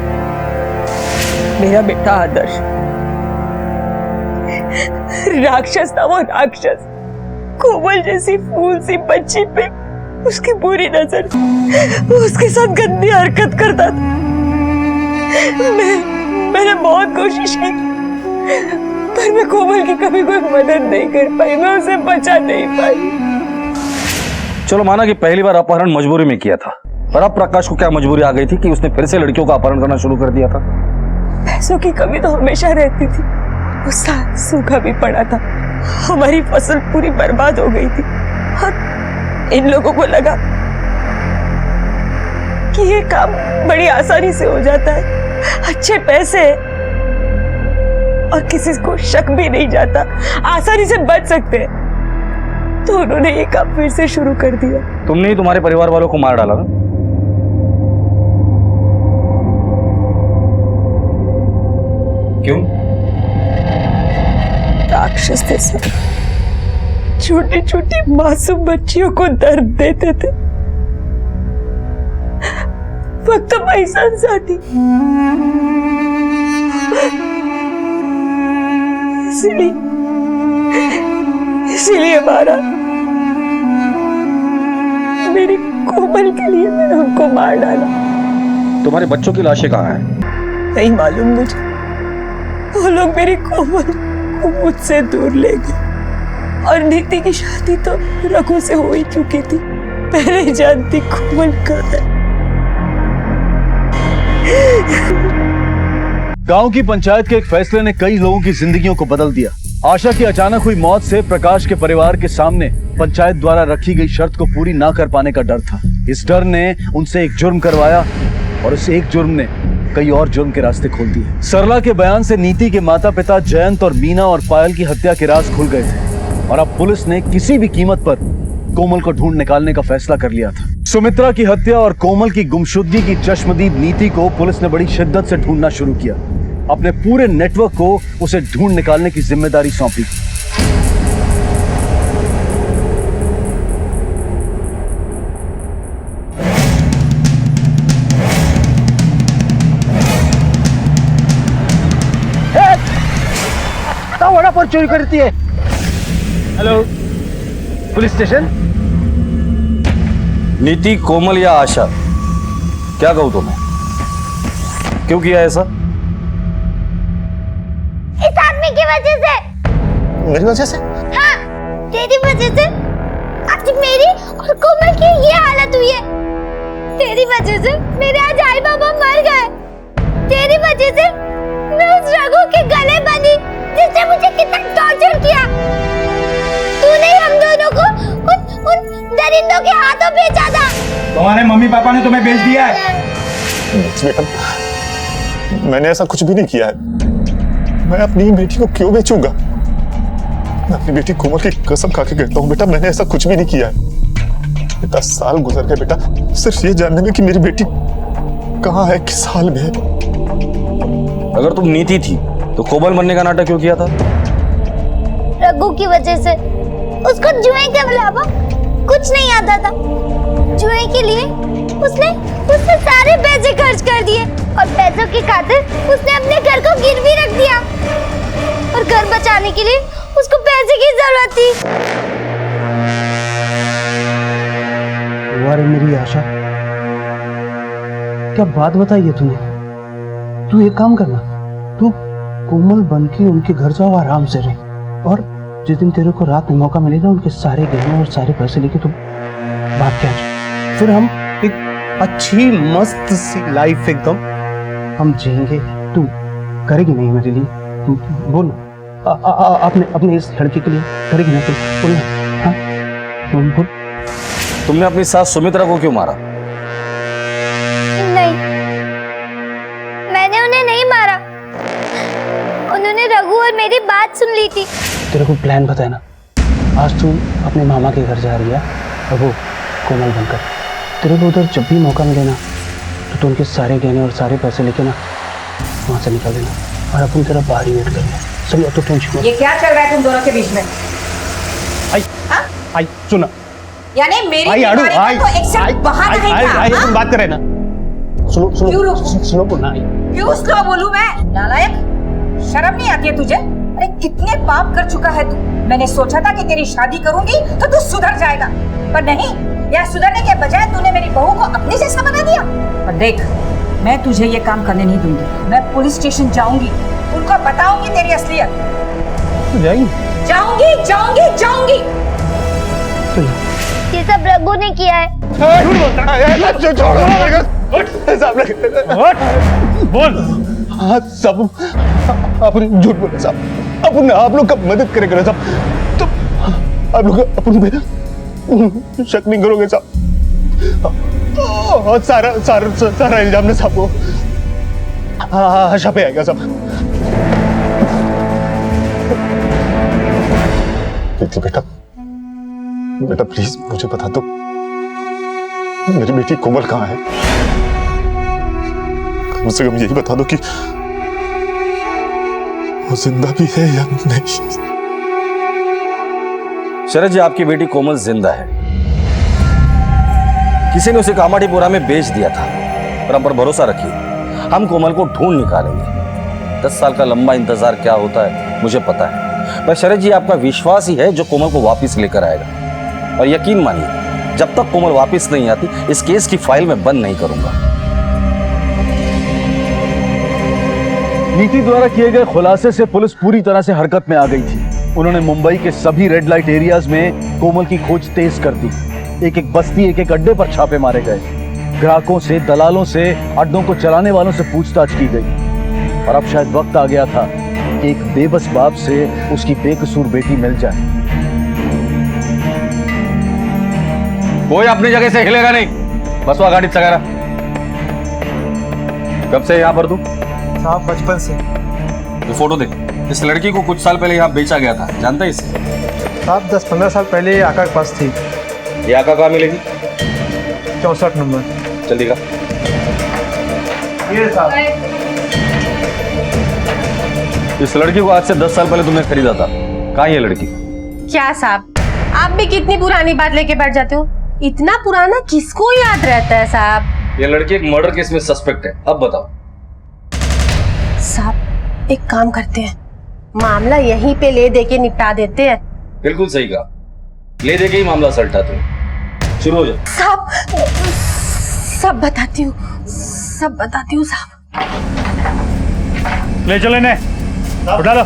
मेरा बेटा आदर्श। राक्षस था वो, राक्षस। कोमल जैसी फूल सी बच्ची पे उसकी बुरी नजर, वो उसके साथ गंदी हरकत करता था। मैंने बहुत कोशिश की, पर मैं कोमल की कभी कोई मदद नहीं कर पाई, मैं उसे बचा नहीं पाई। चलो माना कि पहली बार अपहरण मजबूरी में किया था, पर अब प्रकाश को क्या मजबूरी आ गई थी कि उसने फिर से लड़कियों का अपहरण करना शुरू कर दिया था? पैसों की कमी तो हमेशा रहती थी। उस साल सूखा भी पड़ा था, हमारी फसल पूरी बर्बाद हो गई थी और इन लोगों को लगा कि ये काम बड़ी आसानी से हो जाता है, अच्छे पैसे और किसी को शक भी नहीं जाता, आसानी से बच सकते हैं, तो उन्होंने ये काम फिर से शुरू कर दिया। तुमने ही तुम्हारे परिवार वालों को मार डाला ना? क्यों? राक्षस थे सब, छोटी छोटी मासूम बच्चियों को दर्द देते थे, फक्त पैशांसाठी। इसीलिए मारा। मेरी कोमल के लिए मैंने उनको मार डाला। तुम्हारे बच्चों की लाशें कहाँ हैं? नहीं मालूम मुझे, वो लोग मेरी कोमल को मुझसे दूर ले गए और नीति की शादी तो रघु से हो ही चुकी थी, पहले ही जानती कोमल कहाँ है। गांव की पंचायत के एक फैसले ने कई लोगों की जिंदगियों को बदल दिया। आशा की अचानक हुई मौत से प्रकाश के परिवार के सामने पंचायत द्वारा रखी गई शर्त को पूरी ना कर पाने का डर था। इस डर ने उनसे एक जुर्म करवाया और उस एक जुर्म ने कई और जुर्म के रास्ते खोल दिए। सरला के बयान से नीति के माता पिता जयंत और मीना और पायल की हत्या के राज खुल गए थे और अब पुलिस ने किसी भी कीमत पर कोमल को ढूंढ निकालने का फैसला कर लिया था। सुमित्रा की हत्या और कोमल की गुमशुदगी की चश्मदीद नीति को पुलिस ने बड़ी शिद्दत से ढूंढना शुरू किया। अपने पूरे नेटवर्क को उसे ढूंढ निकालने की जिम्मेदारी सौंपी। वड़ा पर चोरी करती है। Hello, police station. नीति, कोमल या आशा, क्या कहूं तुम्हें? क्यों किया ऐसा? इस आदमी की वजह से। मेरी वजह से? हाँ, तेरी वजह से आज मेरी और कोमल की ये हालत हुई है। तेरी वजह से मेरे आज आई बाबा मर गए। तेरी वजह से मैं उस रघु के गले बंधी जिसने मुझे कितना टॉर्चर किया। तूने हम दोनों को उन दरिंदों के हाथों बेचा था। तुम्हारे मम्मी पापा ने तुम्हें बेच दिया है। बेटा, मैंने ऐसा कुछ भी नहीं किया है। मैं अपनी बेटी को क्यों बेचूंगा? मैं अपनी बेटी कोमल की कसम खा के कहता हूँ बेटा, मैंने ऐसा कुछ भी नहीं किया है। बेटा, साल गुजर गए बेटा, सिर्फ ये जानने में कि मेरी बेटी कहाँ है, किस हाल में है। अगर तुम नीति थी तो कोमल मरने का नाटक क्यों किया था? रघु की वजह से। उसको जुए के अलावा कुछ नहीं आता था। जुए के लिए उसने सारे पैसे खर्च कर दिए और पैसों की खातिर उसने अपने घर को गिरवी रख दिया और घर बचाने के लिए उसको पैसे की जरूरत थी। वारे मेरी आशा, क्या बात बताई है तूने? तू एक काम करना, तू कोमल बन के उनके घर जाओ, आराम से रहे, और जिस दिन तेरे को रात में मौका मिलेगा उनके सारे गहने और सारे पैसे लेके तू भाग के आ जा। फिर हम एक अच्छी मस्त सी लाइफ एकदम हम जिएंगे। तू करेगी नहीं मेरे लिए? बोल अपने इस लड़के के लिए करेगी ना? तू बोल। हाँ बोल। तुमने अपनी सास सुमित्रा को क्यों मारा? नहीं, मैंने उन्हें नहीं मारा। उन्होंने रघु और मेरी बात सुन ली थी। तेरे को प्लान पता है ना? आज तू अपने मामा के घर जा रही है, रघु कोमल बनकर। तेरे को उधर जब भी मौका मिले ना तो तू उनके सारे गहने और सारे पैसे लेके ना वहाँ से निकल देना और अपन तेरा बाहर ही वेट करेंगे। सही, तो टेंशन मत। ये क्या चल रहा है तुम दोनों के बीच में? आई सुना, यानी मेरी आई आड़ू, बीमारी का तो एक सिर्फ बहाना ही था। आई तुम बात करे ना। सुनो बोलना। क्यों स्लो बोलूं मैं? नालायक, शर्म नहीं आती है तुझे? अरे कितने पाप कर चुका है तू। मैंने सोचा था कि तेरी शादी करूंगी तो तू सुधर जाएगा, पर नहीं, यार सुधरने के बजाय तूने मेरी बहू को अपनी जैसा बना दिया। पर देख, मैं तुझे ये काम करने नहीं दूंगी। मैं पुलिस स्टेशन जाऊंगी, उनको बताऊंगी तेरी असलियत। जाऊंगी। ये सब रघु ने किया है। बोल। हाँ साहब, अपन झूठ बोले साहब। अपन आप लोग का मदद करेंगे ना साहब, तो आप लोग अपन पे शक नहीं करोगे साहब। और सारा इल्जाम ना साहब को आशा पे आएगा साहब। बेटा प्लीज मुझे बता दो, मेरी बेटी कोमल कहाँ है? कम से कम यही बता दो कि वो जिंदा भी है या नहीं। शरद जी, आपकी बेटी कोमल जिंदा है। किसी ने उसे कामाठीपुरा में बेच दिया था, पर हम पर भरोसा रखिए, हम कोमल को ढूंढ निकालेंगे। 10 साल का लंबा इंतजार क्या होता है मुझे पता है, पर शरद जी आपका विश्वास ही है जो कोमल को वापस लेकर आएगा। और यकीन मानिए, जब तक कोमल वापस नहीं आती इस केस की फाइल में बंद नहीं करूंगा। नीति द्वारा किए गए खुलासे से पुलिस पूरी तरह से हरकत में आ गई थी। उन्होंने मुंबई के सभी रेड लाइट एरियाज में कोमल की खोज तेज कर दी। एक बस्ती, एक अड्डे पर छापे मारे गए। ग्राहकों से, दलालों से, अड्डों को चलाने वालों से पूछताछ की गई। और अब शायद वक्त आ गया था कि एक बेबस बाप से उसकी बेकसूर बेटी मिल जाए। कोई अपनी जगह से हिलेगा नहीं, बस वो गाड़ी चला रहा। कब से यहाँ पर तू? साहब बचपन से। ये फोटो देख, इस लड़की को कुछ साल पहले यहाँ बेचा गया था, जानता है इसे? साहब 10-15 साल पहले ये आका के पास थी। ये आका कहाँ मिलेगी? 64 नंबर। चल दिखा। ये साहब इस लड़की को आज से 10 साल पहले तुमने खरीदा था, कहाँ है ये लड़की? क्या साहब, आप भी कितनी पुरानी बात लेके बैठ जाते हो? इतना पुराना किसको याद रहता है साहब? ये लड़की एक मर्डर केस में सस्पेक्ट है, अब बताओ। साहब एक काम करते हैं, मामला यहीं पे ले दे के निपटा देते हैं। बिल्कुल सही कहा, ले दे के ही मामला सलटाते हैं। शुरू हो जाओ। साहब सब बताती हूँ साहब। ले चलो इन्हें, उठा लो।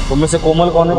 तुम में से कोमल कौन है?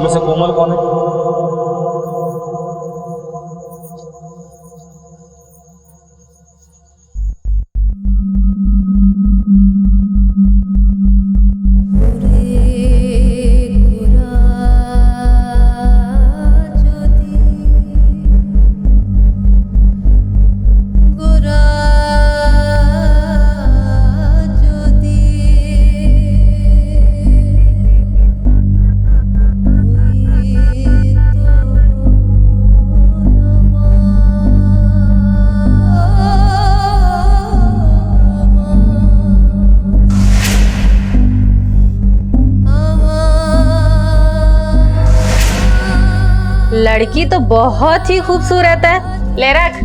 लड़की तो बहुत ही खूबसूरत है, ले रख।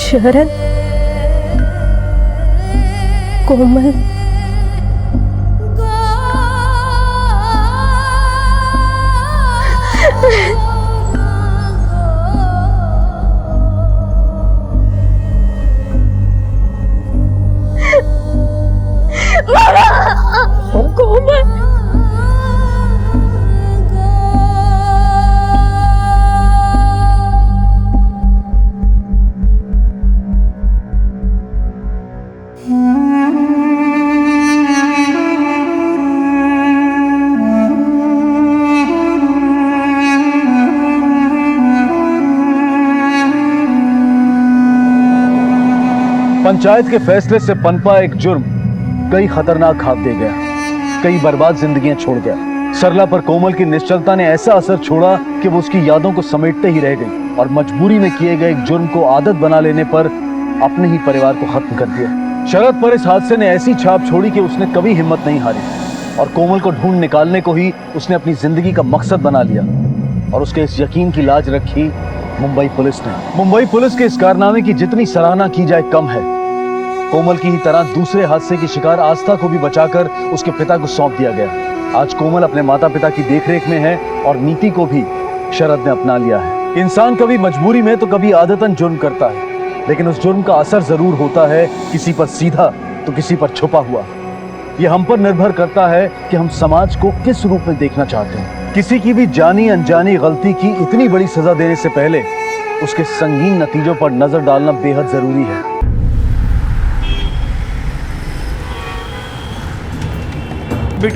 शरद, कोमल, कोमल। पंचायत के फैसले से पनपा एक जुर्म कई खतरनाक घात दे गया, कई बर्बाद जिंदगियां छोड़ गया। सरला पर कोमल की निश्चलता ने ऐसा असर छोड़ा कि वो उसकी यादों को समेटते ही रह गई और मजबूरी में किए गए एक जुर्म को आदत बना लेने पर अपने ही परिवार को खत्म कर दिया। शरद पर इस हादसे ने ऐसी छाप छोड़ी कि उसने कभी हिम्मत नहीं हारी और कोमल को ढूंढ निकालने को ही उसने अपनी जिंदगी का मकसद बना लिया। और उसके इस यकीन की लाज रखी मुंबई पुलिस ने। मुंबई पुलिस के इस कारनामे की जितनी सराहना की जाए कम है। कोमल की ही तरह दूसरे हादसे की शिकार आस्था को भी बचाकर उसके पिता को सौंप दिया गया। आज कोमल अपने माता पिता की देखरेख में है और नीति को भी शरद ने अपना लिया है। इंसान कभी मजबूरी में तो कभी आदतन जुर्म करता है, लेकिन उस जुर्म का असर जरूर होता है, किसी पर सीधा तो किसी पर छुपा हुआ। यह हम पर निर्भर करता है कि हम समाज को किस रूप में देखना चाहते हैं। किसी की भी जानी अनजानी गलती की इतनी बड़ी सजा देने से पहले उसके संगीन नतीजों पर नजर डालना बेहद जरूरी है।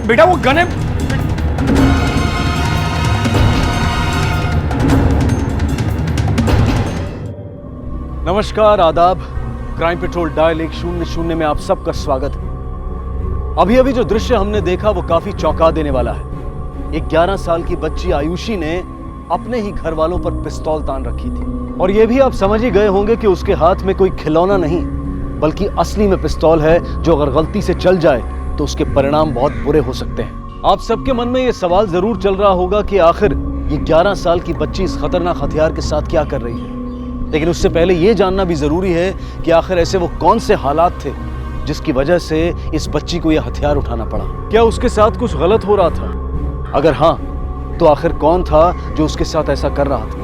बेटा वो गन है। नमस्कार, आदाब। क्राइम पेट्रोल डायल 100 में आप सबका स्वागत है। अभी अभी जो दृश्य हमने देखा वो काफी चौंका देने वाला है। एक 11 साल की बच्ची आयुषी ने अपने ही घर वालों पर पिस्तौल तान रखी थी, और ये भी आप समझ ही गए होंगे कि उसके हाथ में कोई खिलौना नहीं बल्कि असली में पिस्तौल है, जो अगर गलती से चल जाए तो उसके परिणाम बहुत बुरे हो सकते हैं। आप सबके मन में ये सवाल जरूर चल रहा होगा कि आखिर ये 11 साल की बच्ची इस खतरनाक हथियार के साथ क्या कर रही है। लेकिन उससे पहले ये जानना भी जरूरी है कि आखिर ऐसे वो कौन से हालात थे जिसकी वजह से इस बच्ची को यह हथियार उठाना पड़ा। क्या उसके साथ कुछ गलत हो रहा था? अगर हाँ, तो आखिर कौन था जो उसके साथ ऐसा कर रहा था?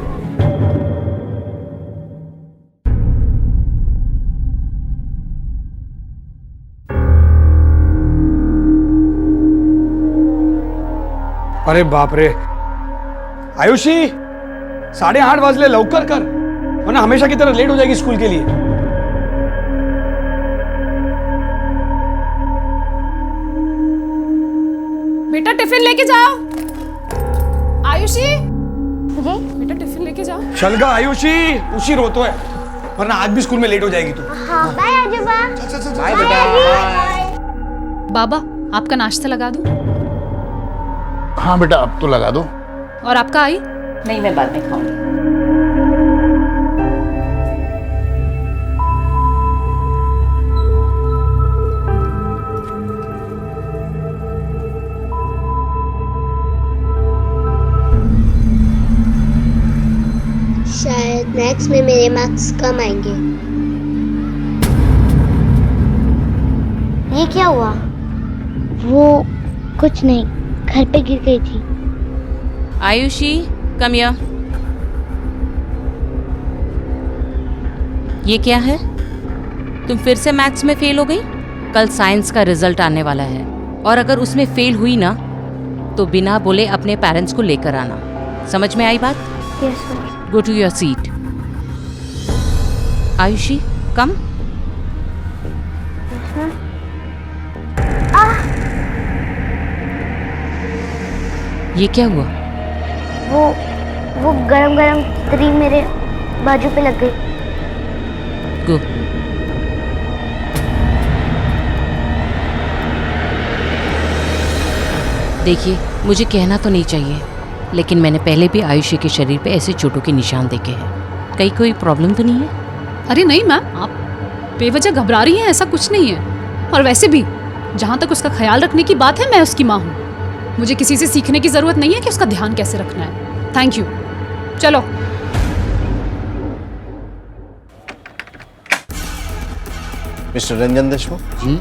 अरे बाप रे, आयुषी 8:30 बजले, लवकर कर वरना हमेशा की तरह लेट हो जाएगी स्कूल के लिए। बेटा टिफिन लेके जाओ। आयुषी जी बेटा टिफिन लेके जाओ। चल गा आयुषी, उसी रोतो है वरना आज भी स्कूल में लेट हो जाएगी तू। हाँ बाय आजूबा। बाय बेटा। बाबा आपका नाश्ता लगा दूं? हाँ बेटा, अब तो लगा दो। और आपका आई? नहीं, मैं बाद में खाऊंगी। शायद मैथ्स में मेरे मार्क्स कम आएंगे। ये क्या हुआ? वो कुछ नहीं, घर पे गिर गई थी। Ayushi come here. ये क्या है? तुम फिर से मैथ्स में फेल हो गई? कल साइंस का रिजल्ट आने वाला है, और अगर उसमें फेल हुई ना तो बिना बोले अपने पेरेंट्स को लेकर आना। समझ में आई बात? Yes sir. Go to your seat. Ayushi, come. ये क्या हुआ? वो गरम इस्त्री मेरे बाजू पे लग गई। Go. देखिए, मुझे कहना तो नहीं चाहिए, लेकिन मैंने पहले भी आयुषी के शरीर पे ऐसे चोटों के निशान देखे हैं। कहीं कोई प्रॉब्लम तो नहीं है? अरे नहीं मैम, आप बेवजह घबरा रही हैं, ऐसा कुछ नहीं है। और वैसे भी जहाँ तक उसका ख्याल रखने की बात है, मैं उसकी माँ हूँ। मुझे किसी से सीखने की जरूरत नहीं है कि उसका ध्यान कैसे रखना है। Thank you. चलो। मिस्टर रंजन देशमुख जी।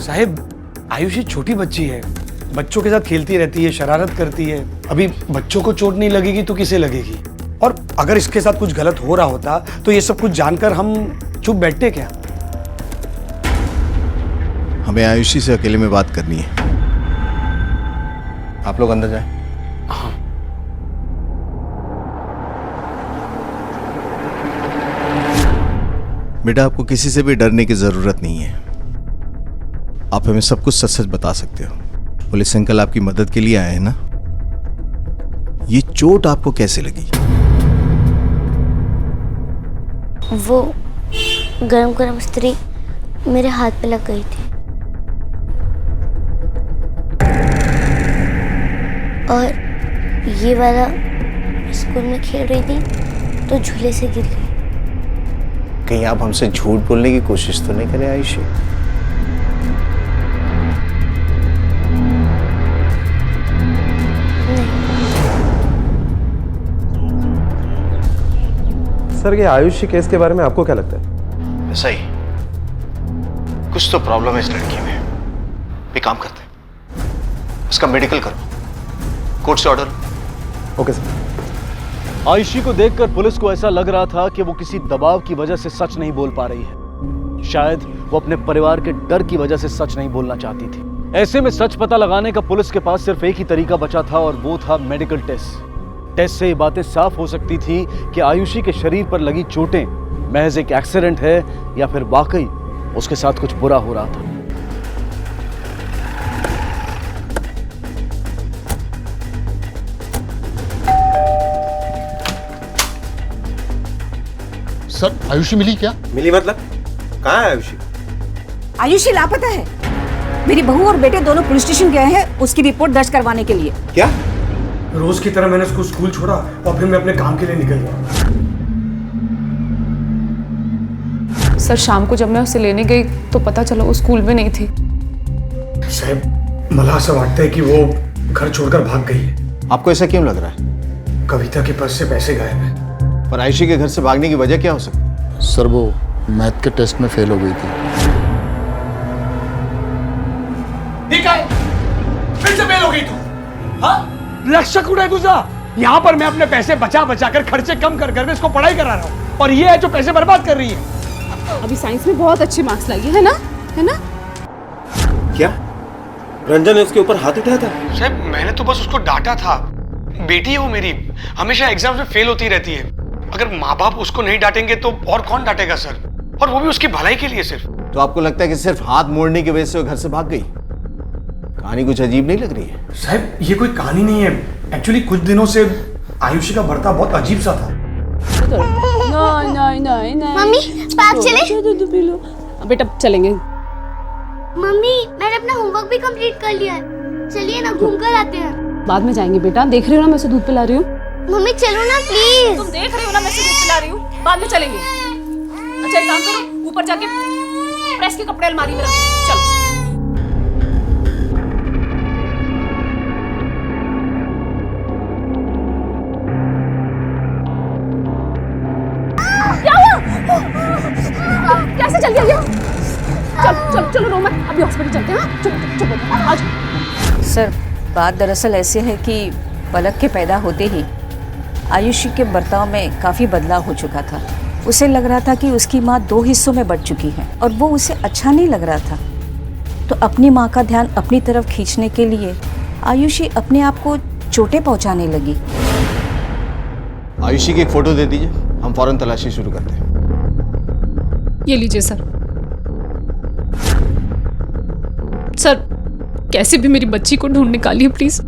साहिब, आयुषी छोटी बच्ची है, बच्चों के साथ खेलती रहती है, शरारत करती है। अभी बच्चों को चोट नहीं लगेगी तो किसे लगेगी? और अगर इसके साथ कुछ गलत हो रहा होता तो ये सब कुछ जानकर हम चुप बैठते क्या? हमें आयुषी से अकेले में बात करनी है। आप लोग अंदर जाएं। हाँ। बेटा, आपको किसी से भी डरने की जरूरत नहीं है। आप हमें सब कुछ सच सच बता सकते हो। पुलिस अंकल आपकी मदद के लिए आए हैं ना? ये चोट आपको कैसे लगी? वो गरम इस्त्री मेरे हाथ पे लग गई थी और ये वाला स्कूल में खेल रही थी तो झूले से गिर गई। कहीं आप हमसे झूठ बोलने की कोशिश तो नहीं करें आयुषी? सर, ये आयुषी केस के बारे में आपको क्या लगता है? सही, कुछ तो प्रॉब्लम है इस लड़की में। एक काम करते हैं, उसका मेडिकल करो, कोर्ट से ऑर्डर। Okay sir. आयुषी को देखकर पुलिस को ऐसा लग रहा था कि वो किसी दबाव की वजह से सच नहीं बोल पा रही है। शायद वो अपने परिवार के डर की वजह से सच नहीं बोलना चाहती थी। ऐसे में सच पता लगाने का पुलिस के पास सिर्फ एक ही तरीका बचा था, और वो था मेडिकल टेस्ट। टेस्ट से ये बातें साफ हो सकती थी कि आयुषी के शरीर पर लगी चोटें महज एक एक्सीडेंट है या फिर वाकई उसके साथ कुछ बुरा हो रहा था। सर आयुषी मिली क्या? मिली मतलब? कहाँ है आयुषी? आयुषी लापता है। मेरी बहू और बेटे दोनों पुलिस स्टेशन गए हैं उसकी रिपोर्ट दर्ज करवाने के लिए। क्या? रोज की तरह मैंने उसको स्कूल छोड़ा और फिर मैं अपने काम के लिए निकल गया। सर शाम को जब मैं उसे लेने गई तो पता चला वो स्कूल में नहीं थी। साहब मला ऐसा वाटता है कि वो घर छोड़कर भाग गई है। आपको ऐसा क्यों लग रहा है? कविता के पर्स से पैसे गायब हैं। पर आयुषी के घर से भागने की वजह क्या हो सकती? सर वो मैथ के टेस्ट में फेल हो गई थी। फिर से फेल हो गई तू? हाँ? लक्ष्य कुड़ा है तुझा? यहाँ पर मैं अपने पैसे बचा बचा कर खर्चे कम कर कर इसको पढ़ाई करा रहा हूँ और ये है जो पैसे बर्बाद कर रही है। अभी साइंस में बहुत अच्छे मार्क्स लाई है ना? है ना? क्या रंजन ने उसके ऊपर हाथ उठाया था? साहब मैंने तो बस उसको डांटा था। बेटी है वो मेरी, हमेशा एग्जाम में फेल होती रहती है। अगर माँ बाप उसको नहीं डांटेंगे तो और कौन डांटेगा सर? और वो भी उसकी भलाई के लिए सिर्फ। तो आपको लगता है कि सिर्फ हाथ मोड़ने की वजह से वो घर से भाग गई? कहानी कुछ अजीब नहीं लग रही है? साहब ये कोई कहानी नहीं है। एक्चुअली कुछ दिनों से आयुषी का बर्ताव बहुत अजीब सा था। नहीं मम्मी पार्क चले? बेटा चलेंगे। मम्मी मैंने अपना होमवर्क भी कंप्लीट कर लिया है, चलिए ना घूम कर आते हैं। बाद में जाएंगे बेटा, देख रहे हो ना मैं उसे दूध पिला रही हूँ। मम्मी चलो ना प्लीज। तुम देख रहे हो ना मैं उसे दूध पिला रही हूँ, बाद में चलेंगे। अच्छा एक काम करो, ऊपर जाके प्रेस के कपड़े अलमारी में रखो। चलो कैसे चल गया ये? चलो रो मत, अभी हॉस्पिटल चलते हैं। चुप आज। सर बात दरअसल ऐसे है कि पलक के पैदा होते ही आयुषी के बर्ताव में काफ़ी बदलाव हो चुका था। उसे लग रहा था कि उसकी माँ 2 हिस्सों में बंट चुकी है और वो उसे अच्छा नहीं लग रहा था। तो अपनी माँ का ध्यान अपनी तरफ खींचने के लिए आयुषी अपने आप को चोटें पहुँचाने लगी। आयुषी की एक फोटो दे दीजिए, हम फौरन तलाशी शुरू करते हैं। ये लीजिए सर। सर कैसे भी मेरी बच्ची को ढूंढ निकालिए प्लीज।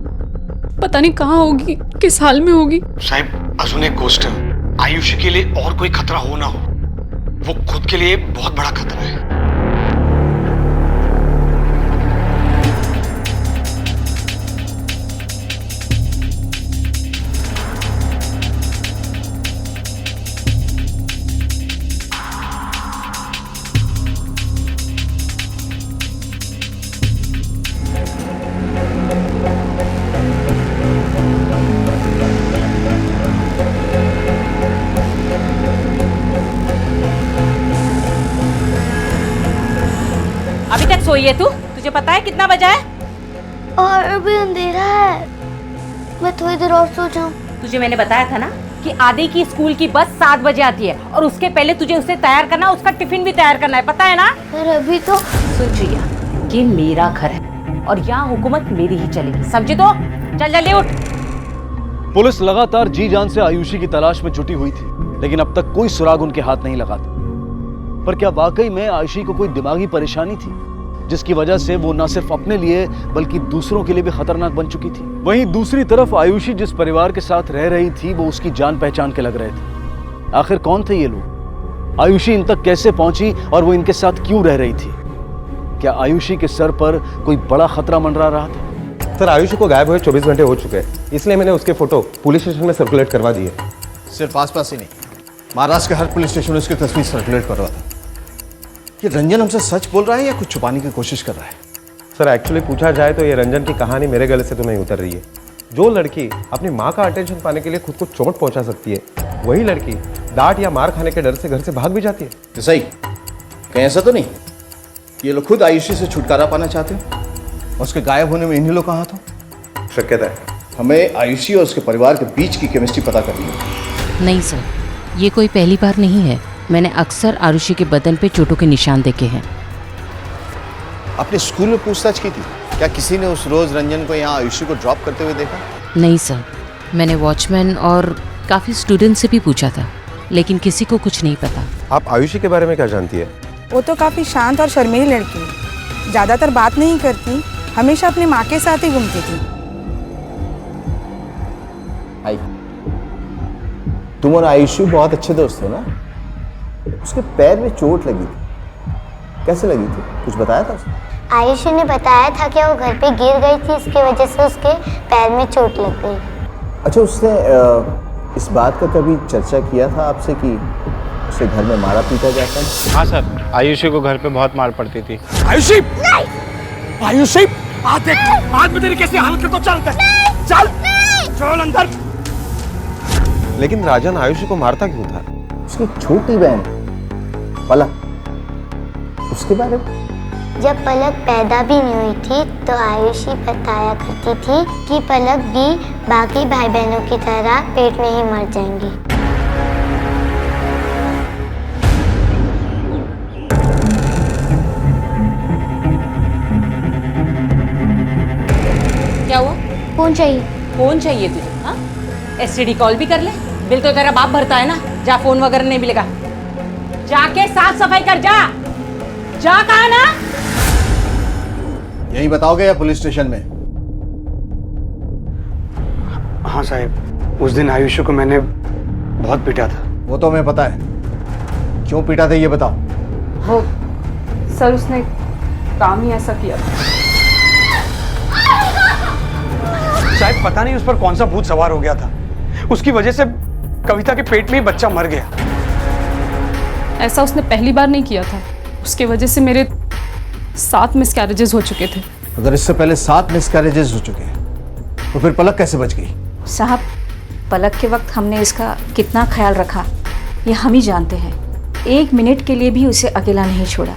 पता नहीं कहाँ होगी, किस हाल में होगी। साहब अजून एक गोष्ट है, आयुषी के लिए और कोई खतरा हो ना हो, वो खुद के लिए बहुत बड़ा खतरा है। अभी तक सोई है तू? तुझे पता है कितना बजा है? और अभी अंधेरा है, मैं थोड़ी देर और सो जाऊं। तुझे मैंने बताया था ना कि आदि की स्कूल की बस 7 बजे आती है और उसके पहले तुझे उसे तैयार करना, उसका टिफिन भी तैयार करना है, पता है ना? पर अभी तो सुन प्रिया, ये मेरा घर है और यहाँ हुकूमत मेरी ही चलेगी, समझी? तो चल जल्दी उठ। पुलिस लगातार जी जान से आयुषी की तलाश में जुटी हुई थी, लेकिन अब तक कोई सुराग उनके हाथ नहीं लगा था। पर क्या वाकई में आयुषी को कोई दिमागी परेशानी थी जिसकी वजह से वो न सिर्फ अपने लिए बल्कि दूसरों के लिए भी खतरनाक बन चुकी थी? वहीं दूसरी तरफ आयुषी जिस परिवार के साथ रह रही थी वो उसकी जान पहचान के लग रहे थे। आखिर कौन थे ये लोग? आयुषी इन तक कैसे पहुंची और वो इनके साथ क्यों रह रही थी? क्या आयुषी के सर पर कोई बड़ा खतरा मंडरा रहा था? सर आयुषी को गायब हुए 24 घंटे हो चुके हैं, इसलिए मैंने उसके फोटो पुलिस स्टेशन में सर्कुलेट करवा दिए। सिर्फ आसपास ही नहीं, महाराष्ट्र के हर पुलिस स्टेशन में उसकी तस्वीर सर्कुलेट करवा था। ये रंजन हमसे सच बोल रहा है या कुछ छुपाने की कोशिश कर रहा है? सर एक्चुअली पूछा जाए तो ये रंजन की कहानी मेरे गले से तो नहीं उतर रही है। जो लड़की अपनी माँ का अटेंशन पाने के लिए खुद को चोट पहुंचा सकती है, वही लड़की डांट या मार खाने के डर से घर से भाग भी जाती है। तो सही कहीं ऐसा तो नहीं ये लोग खुद आयुषी से छुटकारा पाना चाहते हैं और उसके गायब होने में इन्हीं लोग का हाथ हो? शक्यता है। हमें आयुषी और उसके परिवार के बीच की केमिस्ट्री पता करनी है। नहीं सर, ये कोई पहली बार नहीं है। मैंने अक्सर आरुषि के बदन पे चोटों के निशान देखे हैं। आपने स्कूल में पूछताछ की थी? क्या किसी ने उस रोज रंजन को यहाँ आयुषी को ड्रॉप करते हुए देखा? नहीं सर, मैंने वॉचमैन और काफ़ी स्टूडेंट से भी पूछा था, लेकिन किसी को कुछ नहीं पता। आप आयुषी के बारे में क्या जानती है? वो तो काफ़ी शांत और शर्मीली लड़की है, ज़्यादातर बात नहीं करती, हमेशा अपनी माँ के साथ ही घूमती थी। तुम और आयुषी बहुत अच्छे दोस्त हो ना? उसके पैर में चोट लगी थी, कैसे लगी थी, कुछ बताया था उसने? आयुषी ने बताया था कि वो घर पे गिर गई थी, इसकी वजह से उसके पैर में चोट लग गई। अच्छा, उसने इस बात का कभी चर्चा किया था आपसे कि उसे घर में मारा पीटा जाता है? हाँ सर, आयुषी को घर पे बहुत मार पड़ती थी। आयुषी, आयुषी, आज में तेरी कैसी हालत करता चलता है, चल चल अंदर। लेकिन राजन आयुषी को मारता क्यों था? उसकी छोटी बहन पलक, उसके बारे में? जब पलक पैदा भी नहीं हुई थी तो आयुषी बताया करती थी कि पलक भी बाकी भाई बहनों की तरह पेट में ही मर जाएंगी। क्या हुआ? फोन चाहिए। फोन चाहिए तुझे? हाँ, एसटीडी कॉल भी कर ले। बिल तो तेरा बाप भरता है ना। जा, फोन वगैरह नहीं मिलेगा। जाके साफ सफाई कर, जा कहा ना। यही बताओगे या पुलिस स्टेशन में? हाँ साहब, उस दिन आयुषी को मैंने बहुत पीटा था। वो तो हमें पता है, क्यों पीटा था ये बताओ। वो सर, उसने काम ही ऐसा किया था। शायद पता नहीं उस पर कौन सा भूत सवार हो गया था, उसकी वजह से कविता के पेट में ही बच्चा मर गया। ऐसा उसने पहली बार नहीं किया था, उसके वजह से मेरे 7 मिसकैरेजेस हो चुके थे। अगर इससे पहले 7 मिसकैरेजेस हो चुके हैं तो फिर पलक कैसे बच गई? साहब, पलक के वक्त हमने इसका कितना ख्याल रखा ये हम ही जानते हैं। 1 मिनट के लिए भी उसे अकेला नहीं छोड़ा।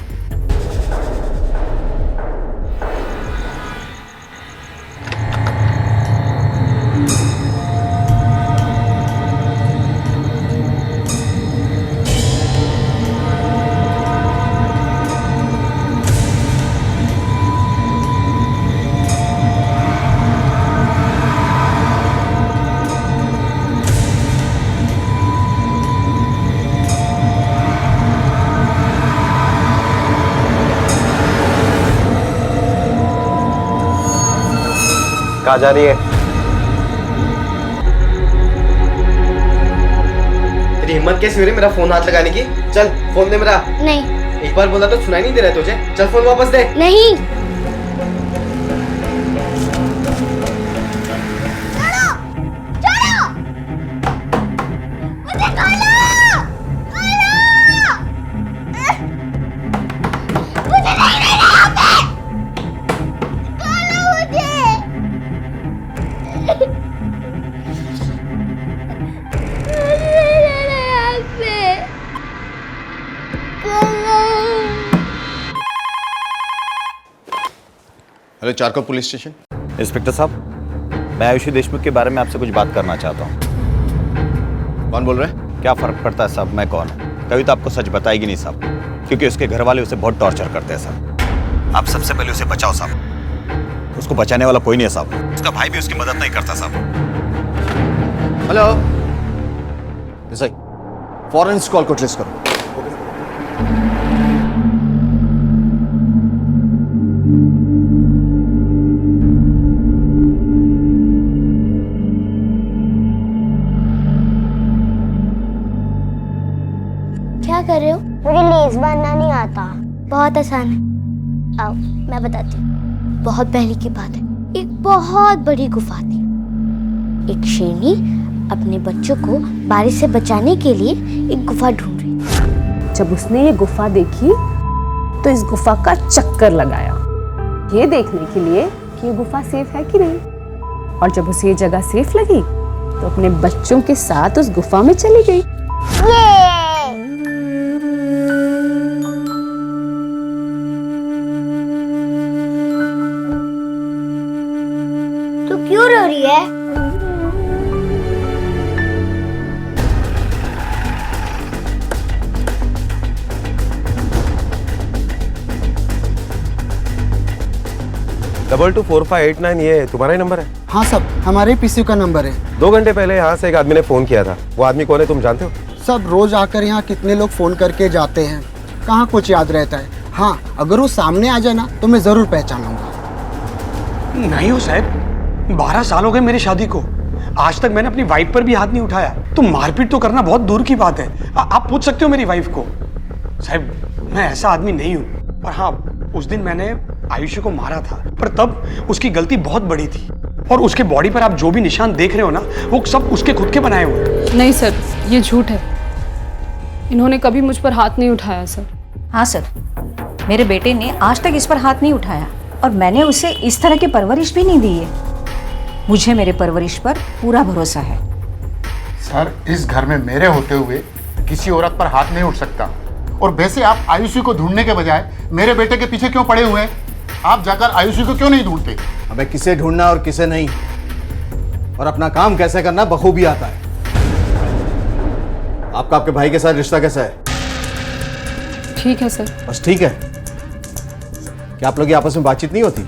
कहाँ जा रही है? तेरी हिम्मत कैसी हुई रे मेरा फोन हाथ लगाने की? चल फोन दे मेरा। नहीं। एक बार बोला तो सुनाई नहीं दे रहा तुझे? चल फोन वापस दे। नहीं। Hello, charcoal police station. Inspector साहब, मैं आयुषी देशमुख के बारे में आपसे कुछ बात करना चाहता हूँ। कौन बोल रहे हैं? क्या फर्क पड़ता है साहब मैं कौन हूँ? कविता आपको सच बताएगी नहीं साहब, क्योंकि उसके घर वाले उसे बहुत टॉर्चर करते हैं साहब। आप सबसे पहले उसे बचाओ साहब। उसको बचाने वाला कोई नहीं है साहब। उसका भाई भी उसकी मदद नहीं करता साहब। हेलो सही, फॉरेंसिक कॉल को ट्रेस करो। क्या कर रहे हो? मुझे लेस बांधना नहीं आता। बहुत आसान है, आओ मैं बताती हूँ। बहुत पहले की बात है, एक बहुत बड़ी गुफा थी। एक शेरनी अपने बच्चों को बारिश से बचाने के लिए एक गुफा ढूंढ रही थी। जब उसने ये गुफा देखी तो इस गुफा का चक्कर लगाया, ये देखने के लिए कि ये गुफा सेफ है कि नहीं। और जब उसे ये जगह सेफ लगी तो अपने बच्चों के साथ उस गुफा में चली गई। तू क्यों रो रही है? डबल 24589 ये तुम्हारा ही नंबर है? हाँ सब, हमारे पीसी का नंबर है। 2 घंटे पहले यहाँ से एक आदमी ने फोन किया था। वो आदमी कौन है तुम जानते हो? सब रोज आकर यहाँ कितने लोग फोन करके जाते हैं, कहाँ कुछ याद रहता है। हाँ, अगर वो सामने आ जाए ना तो मैं जरूर पहचानूंगा। नहीं हो साहब, 12 साल हो गए मेरी शादी को। आज तक मैंने अपनी वाइफ पर भी हाथ नहीं उठाया, तो मारपीट तो करना बहुत दूर की बात है। आप पूछ सकते हो मेरी वाइफ को। साहब मैं ऐसा आदमी नहीं हूँ, पर हाँ उस दिन मैंने आयुषी को मारा था, पर तब उसकी गलती बहुत बड़ी थी। और उसके बॉडी पर आप जो भी निशान देख रहे हो ना, वो सब उसके खुद के बनाए हुए। नहीं सर, ये झूठ है। इन्होंने कभी मुझ पर हाथ नहीं उठाया सर। हाँ सर, मेरे बेटे ने आज तक इस पर हाथ नहीं उठाया और मैंने उसे इस तरह की परवरिश भी नहीं दी है। मुझे मेरे परवरिश पर पूरा भरोसा है। सर, इस घर में मेरे होते हुए किसी औरत पर हाथ नहीं उठ सकता। और वैसे आप आयुषी को ढूंढने के बजाय मेरे बेटे के पीछे क्यों पड़े हुए हैं? आप जाकर आयुषी को क्यों नहीं ढूंढते? हमें किसे ढूंढना और किसे नहीं, और अपना काम कैसे करना बखूबी आता है। आपका आपके भाई के साथ रिश्ता कैसा है? ठीक है सर। बस ठीक है? क्या आप लोग की आपस में बातचीत नहीं होती?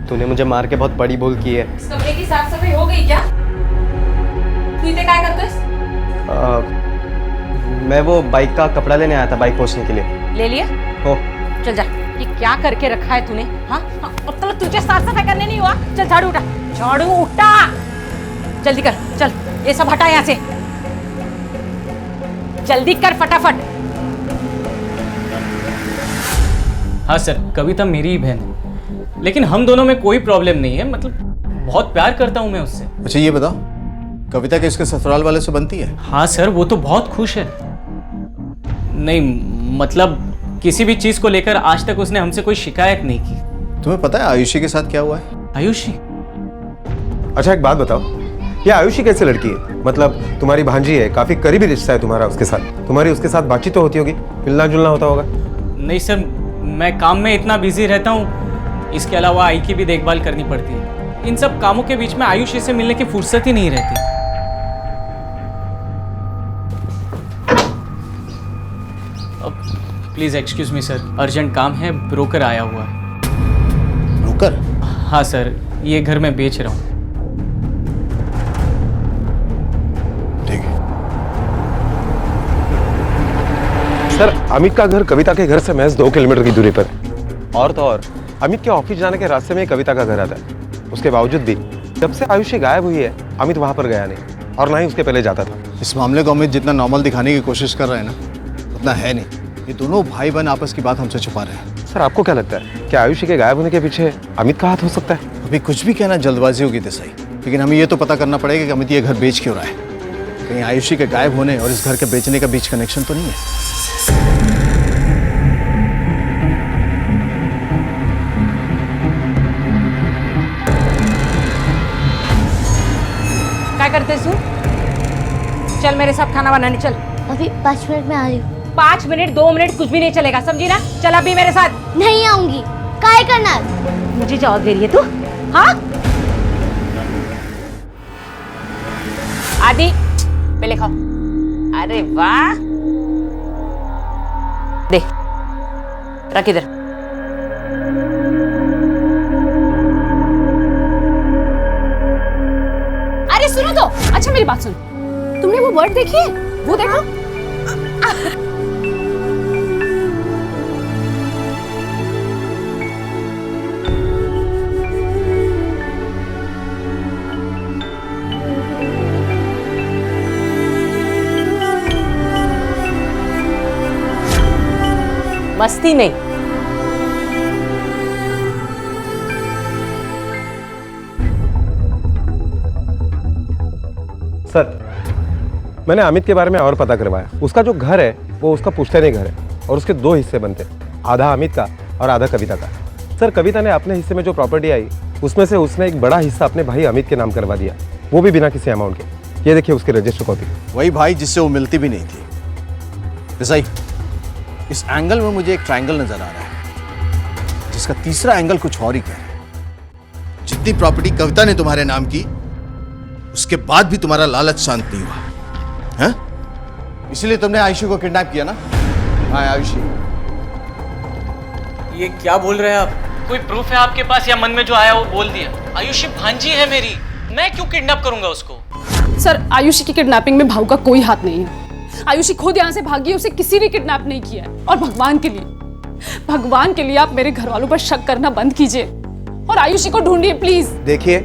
तूने मुझे मार के बहुत बड़ी भूल की है। कमरे की साफ सफाई हो गई क्या? तू इतने काय करतोस? मैं वो बाइक का कपड़ा लेने आया था, बाइक पोंछने के लिए। ले लिया? हो। चल जा। ये क्या करके रखा है तूने? हाँ? अब तक तुझे साफ सफाई करने नहीं हुआ? चल झाड़ू उठा, झाड़ू उठा, जल्दी कर, चल ये सब हटा यहाँ से, जल्दी कर फटाफट। हाँ सर, कविता मेरी ही बहन है, लेकिन हम दोनों में कोई प्रॉब्लम नहीं है। मतलब बहुत प्यार करता हूँ मैं उससे। अच्छा ये बताओ, कविता के इसके ससुराल वाले से बनती है? हाँ सर, वो तो बहुत खुश है। नहीं मतलब किसी भी चीज को लेकर आज तक उसने हमसे कोई शिकायत नहीं की। तुम्हें पता है आयुषी के साथ क्या हुआ है? आयुषी? अच्छा एक बात बताओ, ये आयुषी कैसे लड़की है? मतलब तुम्हारी भांजी है, काफी करीबी रिश्ता है तुम्हारा उसके साथ, तुम्हारी उसके साथ बातचीत तो होती होगी, मिलना जुलना होता होगा? नहीं सर, मैं काम में इतना बिजी रहता हूँ, इसके अलावा आई की भी देखभाल करनी पड़ती है। इन सब कामों के बीच में आयुषी से मिलने की फुर्सत ही नहीं रहती। Please excuse me sir, urgent काम है, ब्रोकर आया हुआ है। ब्रोकर? हाँ सर, ये घर मैं बेच रहा हूँ। ठीक है सर, अमित का घर कविता के घर से महज 2 किलोमीटर की दूरी पर है। और तो और अमित के ऑफिस जाने के रास्ते में कविता का घर आता है। उसके बावजूद भी जब से आयुषी गायब हुई है, अमित वहां पर गया नहीं, और ना ही उसके पहले जाता था। इस मामले को अमित जितना नॉर्मल दिखाने की कोशिश कर रहे हैं ना, उतना है नहीं। ये दोनों भाई बहन आपस की बात हमसे छुपा रहे हैं। सर आपको क्या लगता है कि आयुषी के गायब होने के पीछे अमित का हाथ हो सकता है? अभी कुछ भी कहना जल्दबाजी होगी देसाई, लेकिन हमें ये तो पता करना पड़ेगा कि अमित ये घर बेच क्यों रहा है। कहीं आयुषी के गायब होने और इस घर के बेचने का बीच कनेक्शन तो नहीं है? क्या करते तू? चल मेरे साथ खाना बनाने चल। अभी 5 मिनट में आ रही हूँ। 5 मिनट 2 मिनट कुछ भी नहीं चलेगा, समझी ना? चल अभी मेरे साथ। नहीं आऊंगी। काय करना है? मुझे जवाब दे रही है तू? हाँ? आदि पहले खाओ। अरे वाह, दे रख इधर। अरे सुनो तो, अच्छा मेरी बात सुन, तुमने वो वर्ड देखी है? वो देखो। मस्ती नहीं। सर, मैंने अमित के बारे में और पता करवाया। उसका जो घर है वो उसका पुश्तैनी घर है, और उसके 2 हिस्से बनते हैं, आधा अमित का और आधा कविता का। सर, कविता ने अपने हिस्से में जो प्रॉपर्टी आई, उसमें से उसने एक बड़ा हिस्सा अपने भाई अमित के नाम करवा दिया, वो भी बिना किसी अमाउंट के। ये देखिए उसकी रजिस्टर कॉपी। वही भाई जिससे वो मिलती भी नहीं थी। देसाई, इस एंगल में मुझे एक ट्रायंगल नजर आ रहा है, जिसका तीसरा एंगल कुछ और ही कह रहा है। जितनी प्रॉपर्टी कविता ने तुम्हारे नाम की, उसके बाद भी तुम्हारा लालच शांत नहीं हुआ है? इसलिए तुमने आयुषी को किडनैप किया ना? हाँ आयुषी। ये क्या बोल रहे हैं आप? कोई प्रूफ है आपके पास या मन में जो आया वो बोल दिया? आयुषी भांजी है मेरी, मैं क्यों किडनैप करूंगा उसको? सर, आयुषी की किडनैपिंग में भाऊ का कोई हाथ नहीं है। आयुषी खुद यहाँ से भागी है, उसे किसी ने किडनैप नहीं किया है। और भगवान के लिए आप मेरे घर वालों पर शक करना बंद कीजिए और आयुषी को ढूंढिए प्लीज। देखिए,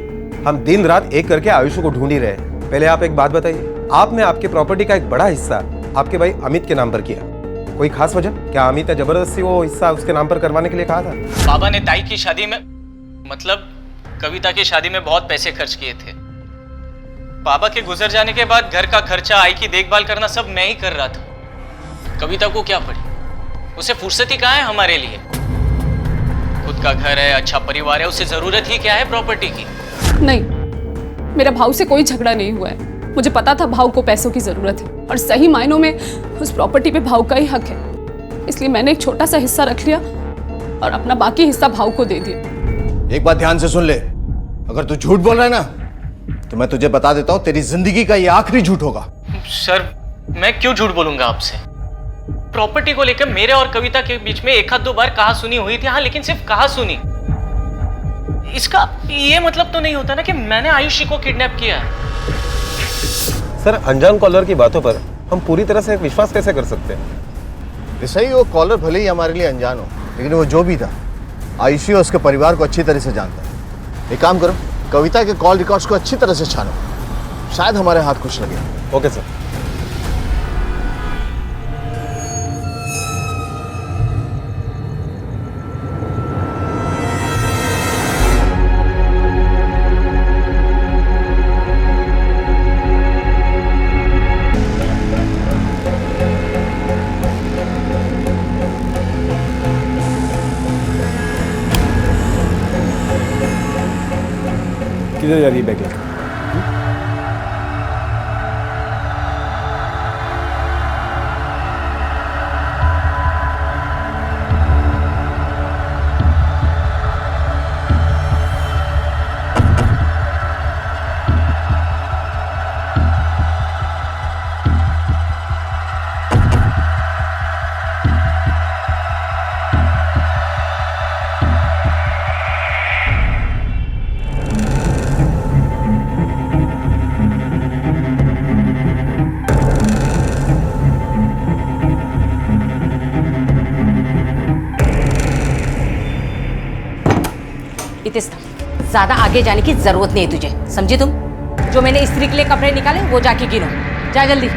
हम दिन रात एक करके आयुषी को ढूंढ ही रहे हैं। पहले आप एक बात बताइए, आपने आपके प्रॉपर्टी का एक बड़ा हिस्सा आपके भाई अमित के नाम पर किया, कोई खास वजह? क्या अमित ने जबरदस्ती वो हिस्सा उसके नाम पर करवाने के लिए कहा था? बाबा ने ताई की शादी में, मतलब कविता की शादी में बहुत पैसे खर्च किए थे। बाबा के गुजर जाने के बाद घर का खर्चा, आई की देखभाल करना सब मैं ही कर रहा था। कविता को क्या पड़ी? उसे फुर्सत ही कहाँ है हमारे लिए? खुद का घर है, अच्छा परिवार है, उसे जरूरत ही क्या है प्रॉपर्टी की? नहीं, मेरा भाव से कोई झगड़ा नहीं हुआ है। मुझे पता था भाव को पैसों की जरूरत है और सही मायनों में उस प्रॉपर्टी पे भाव का ही हक है, इसलिए मैंने एक छोटा सा हिस्सा रख लिया और अपना बाकी हिस्सा भाव को दे दिया। एक बात ध्यान से सुन ले, अगर तू झूठ बोल रहा है ना तो मैं तुझे बता देता हूं, तेरी जिंदगी का ये आखिरी झूठ होगा। सर, मैं क्यों झूठ बोलूंगा आपसे? प्रॉपर्टी को लेकर मेरे और कविता के बीच में एक आध दो बार कहा सुनी हुई थी, हाँ, लेकिन सिर्फ कहा सुनी। इसका ये मतलब तो नहीं होता ना कि मैंने आयुषी को किडनैप किया है। सर, अनजान कॉलर की बातों पर हम पूरी तरह से विश्वास कैसे कर सकते हैं? ऐसा ही, वो कॉलर भले ही हमारे लिए अनजान हो, लेकिन वो जो भी था, आयुषी और उसके परिवार को अच्छी तरह से जानता है। एक काम करो, कविता के कॉल रिकॉर्ड्स को अच्छी तरह से छानो, शायद हमारे हाथ कुछ लगे। Okay sir. किधर जा रही है बैग लेकर? ज्यादा आगे जाने की जरूरत नहीं है तुझे, समझी तुम? जो मैंने इस्त्री के लिए कपड़े निकाले वो जाके गिनो, जा जल्दी।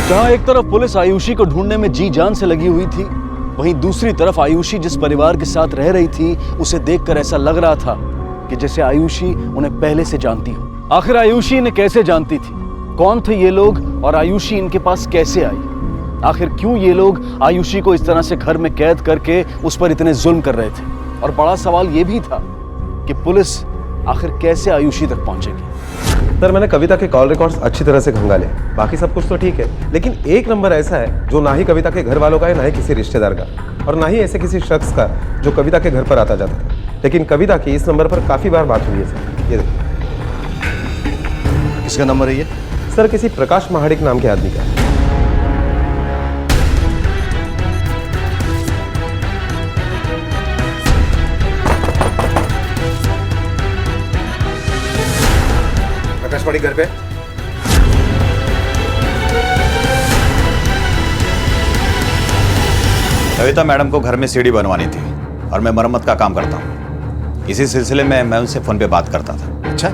जहां एक तरफ पुलिस आयुषी को ढूंढने में जी जान से लगी हुई थी, वहीं दूसरी तरफ आयुषी जिस परिवार के साथ रह रही थी, उसे देखकर ऐसा लग रहा था कि जैसे आयुषी उन्हें पहले से जानती हो। आखिर आयुषी इन्हें कैसे जानती थी? कौन थे ये लोग और आयुषी इनके पास कैसे आई? आखिर क्यों ये लोग आयुषी को इस तरह से घर में कैद करके उस पर इतने जुल्म कर रहे थे? और बड़ा सवाल ये भी था कि पुलिस आखिर कैसे आयुषी तक पहुंचेगी? सर, मैंने कविता के कॉल रिकॉर्ड्स अच्छी तरह से खंगाले, बाकी सब कुछ तो ठीक है, लेकिन एक नंबर ऐसा है जो ना ही कविता के घर वालों का है, ना ही किसी रिश्तेदार का, और ना ही ऐसे किसी शख्स का जो कविता के घर पर आता जाता था। लेकिन कविता की इस नंबर पर काफी बार बात हुई है सर। ये देखिए। किसका नंबर है ये? सर, किसी प्रकाश महाडिक नाम के आदमी का। प्रकाश महाडिक घर पे? कविता मैडम को घर में सीढ़ी बनवानी थी और मैं मरम्मत का काम करता हूँ। इसी सिलसिले में मैं उनसे फोन पे बात करता था। अच्छा,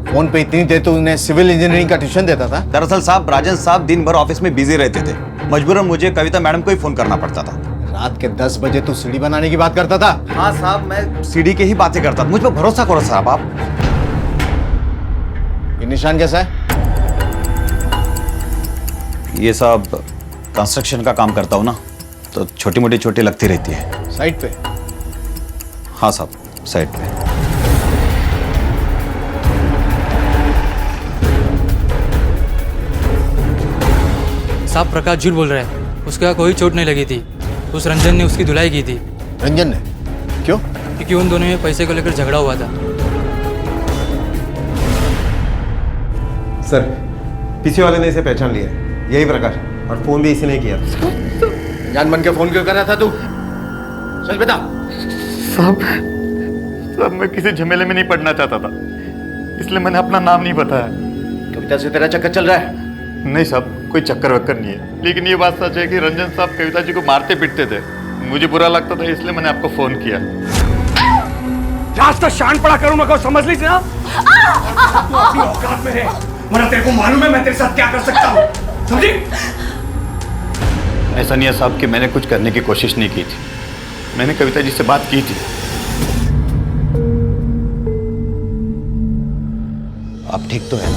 फोन पे इतनी देर तो उन्हें सिविल इंजीनियरिंग का ट्यूशन देता था? दरअसल साहब, राजन साहब दिन भर ऑफिस में बिजी रहते थे, मजबूरन मुझे कविता मैडम को ही फोन करना पड़ता था। रात के 10 बजे तो सीढ़ी बनाने की बात करता था? हाँ साहब, मैं सीढ़ी की ही बातें करता था, मुझ पर भरोसा करो साहब आप। ये निशान कैसा है? ये साहब कंस्ट्रक्शन का काम करता हूँ ना, तो छोटी मोटी चोटें लगती रहती है। साइड पे? हाँ साहब, साइड पे। साहब, प्रकाश झूठ बोल रहा है, उसका कोई चोट नहीं लगी थी। उस रंजन ने उसकी धुलाई की थी। रंजन ने? क्यों? क्योंकि उन दोनों में पैसे को लेकर झगड़ा हुआ था। सर, पीछे वाले ने इसे पहचान लिया है, यही प्रकाश, और फोन भी इसी ने किया था। अनजान बन के फोन क्यों कर रहा था तू? चल बता। साहब मैं किसी झमेले में नहीं पड़ना चाहता था, इसलिए मैंने अपना नाम नहीं बताया। कविता से तेरा चक्कर चल रहा है? नहीं साहब, कोई चक्कर वक्कर नहीं है, लेकिन ये बात सच है कि रंजन साहब कविता जी को मारते पीटते थे। मुझे बुरा लगता था, इसलिए मैंने आपको फोन किया। राज का शान पड़ा करूँ मैं, समझ लीजिए ना। तू अपनी औकात में है, वरना तेरे को मालूम है मैं तेरे साथ क्या कर सकता हूँ, समझी? ऐसा नहीं है साहब कि मैंने कुछ करने की कोशिश नहीं की थी, मैंने कविता जी से बात की थी। आप ठीक तो हैं?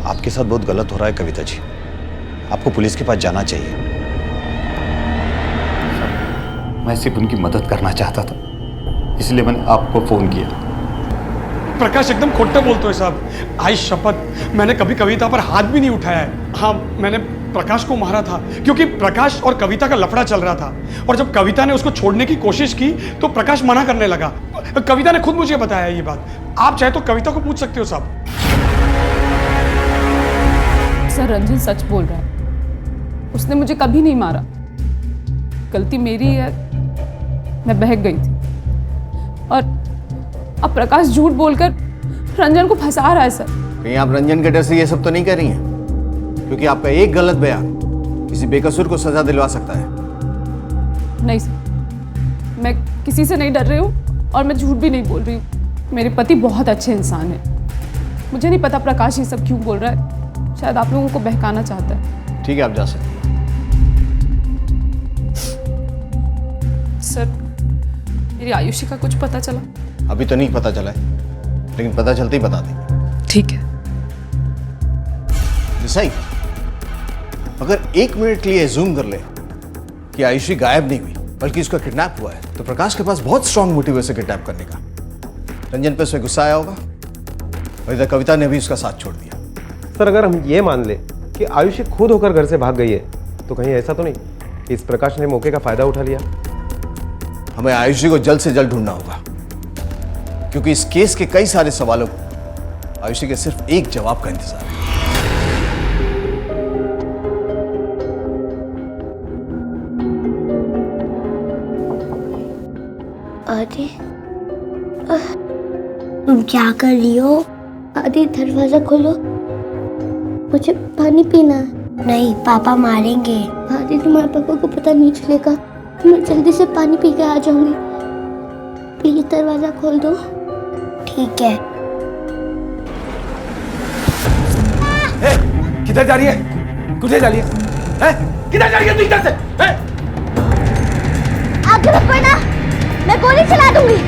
आपके साथ बहुत गलत हो रहा है कविता जी, आपको पुलिस के पास जाना चाहिए। मैं सिर्फ उनकी मदद करना चाहता था, इसलिए मैंने आपको फोन किया। प्रकाश एकदम खोटा बोलते हो साहब। आई शपथ, मैंने कभी कविता पर हाथ भी नहीं उठाया है। हाँ, मैंने प्रकाश को मारा था क्योंकि प्रकाश और कविता का लफड़ा चल रहा था, और जब कविता ने उसको छोड़ने की कोशिश की तो प्रकाश मना करने लगा। कविता ने खुद मुझे बताया ये बात, आप चाहे तो कविता को पूछ सकते हो साहब। सर, रंजन सच बोल रहा है, उसने मुझे कभी नहीं मारा, गलती मेरी है, मैं बहक गई थी। और अब प्रकाश झूठ बोलकर रंजन को फंसा रहा है सर। कहीं आप रंजन के डर से ये सब तो नहीं कर रही हैं? क्योंकि आपका एक गलत बयान किसी बेकसूर को सजा दिलवा सकता है। नहीं सर, मैं किसी से नहीं डर रही हूँ और मैं झूठ भी नहीं बोल रही हूँ। मेरे पति बहुत अच्छे इंसान हैं। मुझे नहीं पता प्रकाश ये सब क्यों बोल रहा है, शायद आप लोगों को बहकाना चाहता है। ठीक है, आप जा सकते। सर, मेरी आयुषी का कुछ पता चला? अभी तो नहीं पता चला है, लेकिन पता चलते ही बता देंगे। ठीक है। सही, अगर 1 मिनट के लिए जूम कर ले कि आयुषी गायब नहीं हुई बल्कि उसका किडनैप हुआ है, तो प्रकाश के पास बहुत स्ट्रांग मोटिव है उसे किडनैप करने का। रंजन पे उसे गुस्सा आया होगा, और इधर कविता ने भी उसका साथ छोड़ दिया। सर, अगर हम ये मान ले कि आयुषी खुद होकर घर से भाग गई है, तो कहीं ऐसा तो नहीं कि इस प्रकाश ने मौके का फायदा उठा लिया? हमें आयुषी को जल्द से जल्द ढूंढना होगा, क्योंकि इस केस के कई सारे सवालों को आयुषी के सिर्फ एक जवाब का इंतजार है। आदि, तुम क्या कर रही हो? आदि, दरवाजा खोलो, मुझे पानी पीना है। नहीं, पापा मारेंगे। आदि, तुम्हारे पापा को पता नहीं चलेगा, मैं जल्दी से पानी पी के आ जाऊंगी। प्लीज दरवाजा खोल दो। ठीक है। किधर जा रही है? किधर जा रही है? किधर जा रही है तू इधर से? आगे रुको ना, मैं गोली चला दूंगी।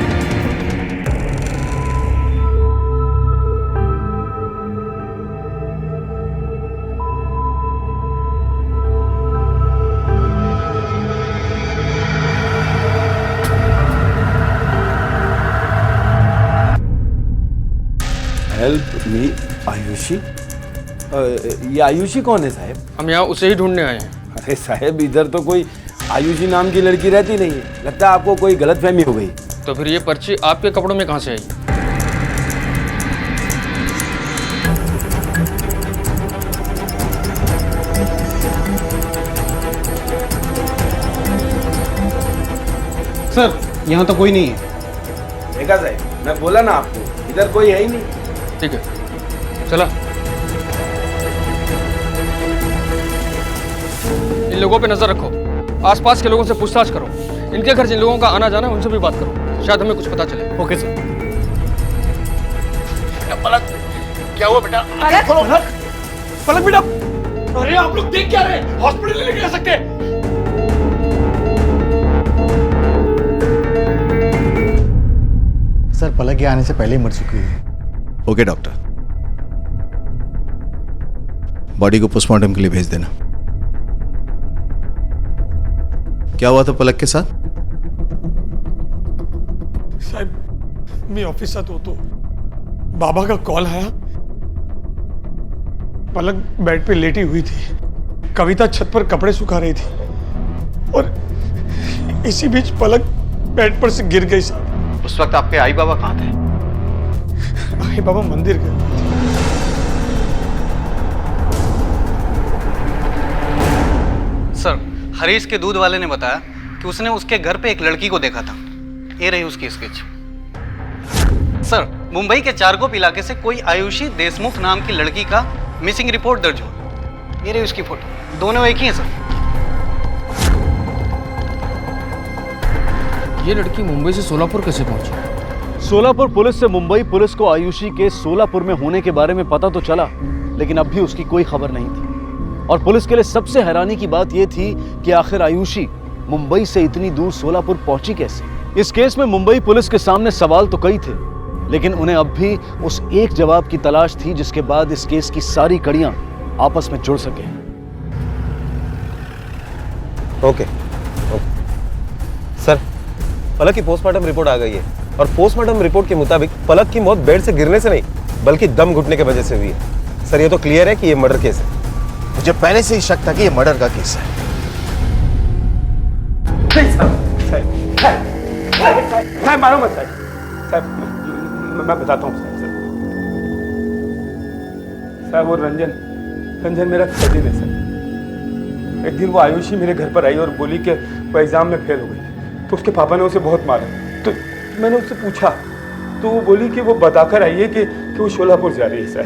Help me Ayushi? ये आयुषी कौन है साहब? हम यहाँ उसे ही ढूंढने आए हैं। अरे साहब, इधर तो कोई आयुषी नाम की लड़की रहती नहीं है, लगता है आपको कोई गलतफहमी हो गई। तो फिर ये पर्ची आपके कपड़ों में कहाँ से आई? सर, यहाँ तो कोई नहीं है। देखा साहब, मैं बोला ना आपको, इधर कोई है ही नहीं। ठीक है, चला। इन लोगों पे नजर रखो, आसपास के लोगों से पूछताछ करो, इनके घर जिन लोगों का आना जाना है उनसे भी बात करो, शायद हमें कुछ पता चले। Okay sir. पलक, क्या हुआ बेटा? पलक, पलक, पलक बेटा। अरे आप लोग देख क्या रहे? हॉस्पिटल लेके जा सकते हैं? सर, पलक के आने से पहले ही मर चुकी है। ओके डॉक्टर, बॉडी को पोस्टमार्टम के लिए भेज देना। क्या हुआ था पलक के साथ? साहब, मी ऑफिसात होतो, बाबा का कॉल आया। पलक बेड पे लेटी हुई थी, कविता छत पर कपड़े सुखा रही थी, और इसी बीच पलक बेड पर से गिर गई साहब। उस वक्त आपके आई बाबा कहाँ थे? आई बाबा मंदिर गए। सर, हरीश के दूध वाले ने बताया कि उसने उसके घर पे एक लड़की को देखा था। ये रही उसकी स्केच। सर, मुंबई के चारकोप इलाके से कोई आयुषी देशमुख नाम की लड़की का मिसिंग रिपोर्ट दर्ज हुआ। ये रही उसकी फोटो। दोनों एक ही हैं सर। ये लड़की मुंबई से सोलापुर कैसे पहुंची? सोलापुर पुलिस से मुंबई पुलिस को आयुषी के सोलापुर में होने के बारे में पता तो चला, लेकिन अब भी उसकी कोई खबर नहीं थी। और पुलिस के लिए सबसे हैरानी की बात यह थी कि आखिर आयुषी मुंबई से इतनी दूर सोलापुर पहुंची कैसे। इस केस में मुंबई पुलिस के सामने सवाल तो कई थे, लेकिन उन्हें अब भी उस एक जवाब की तलाश थी जिसके बाद इस केस की सारी कड़ियां आपस में जुड़ सके। ओके सर, पलक की पोस्टमार्टम रिपोर्ट आ गई है और पोस्टमार्टम रिपोर्ट के मुताबिक पलक की मौत बेड से गिरने से नहीं बल्कि दम घुटने की वजह से हुई है। सर, ये तो क्लियर है कि ये मर्डर केस है। मुझे पहले से ही शक था कि ये मर्डर का केस है। साहब मारो मत साहब, मैं बताता हूँ साहब। वो रंजन मेरा कजिन है सर। एक दिन वो आयुषी मेरे घर पर आई और बोली कि वो एग्जाम में फेल हो गई, तो उसके पापा ने उसे बहुत मारा। तो मैंने उससे पूछा तो वो बोली कि वो बताकर आई है कि वो शोलापुर जा रही है सर।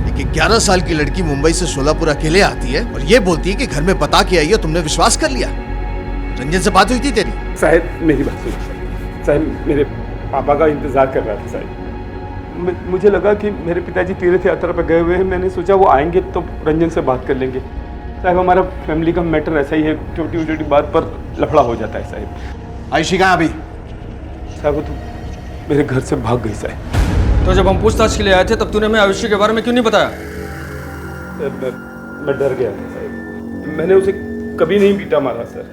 लेकिन 11 साल की लड़की मुंबई से सोलापुर अकेले आती है और ये बोलती है कि घर में बता के आई है। तुमने विश्वास कर लिया? रंजन से बात हुई थी तेरी? साहब मेरी बात सुनिए साहब, मेरे पापा का इंतजार कर रहा था साहब। मुझे लगा कि मेरे पिताजी तीर्थ यात्रा पर गए हुए हैं। मैंने सोचा वो आएंगे तो रंजन से बात कर लेंगे। साहब, हमारा फैमिली का मैटर ऐसा ही है, छोटी छोटी बात पर लफड़ा हो जाता है साहब। आयुषी कहाँ अभी? साहब वो तो मेरे घर से भाग गई साहब। तो जब हम पूछताछ के लिए आए थे तब तूने हमें आयुषी के बारे में क्यों नहीं बताया? मैं डर गया था साहब। मैंने उसे कभी नहीं पीटा मारा सर।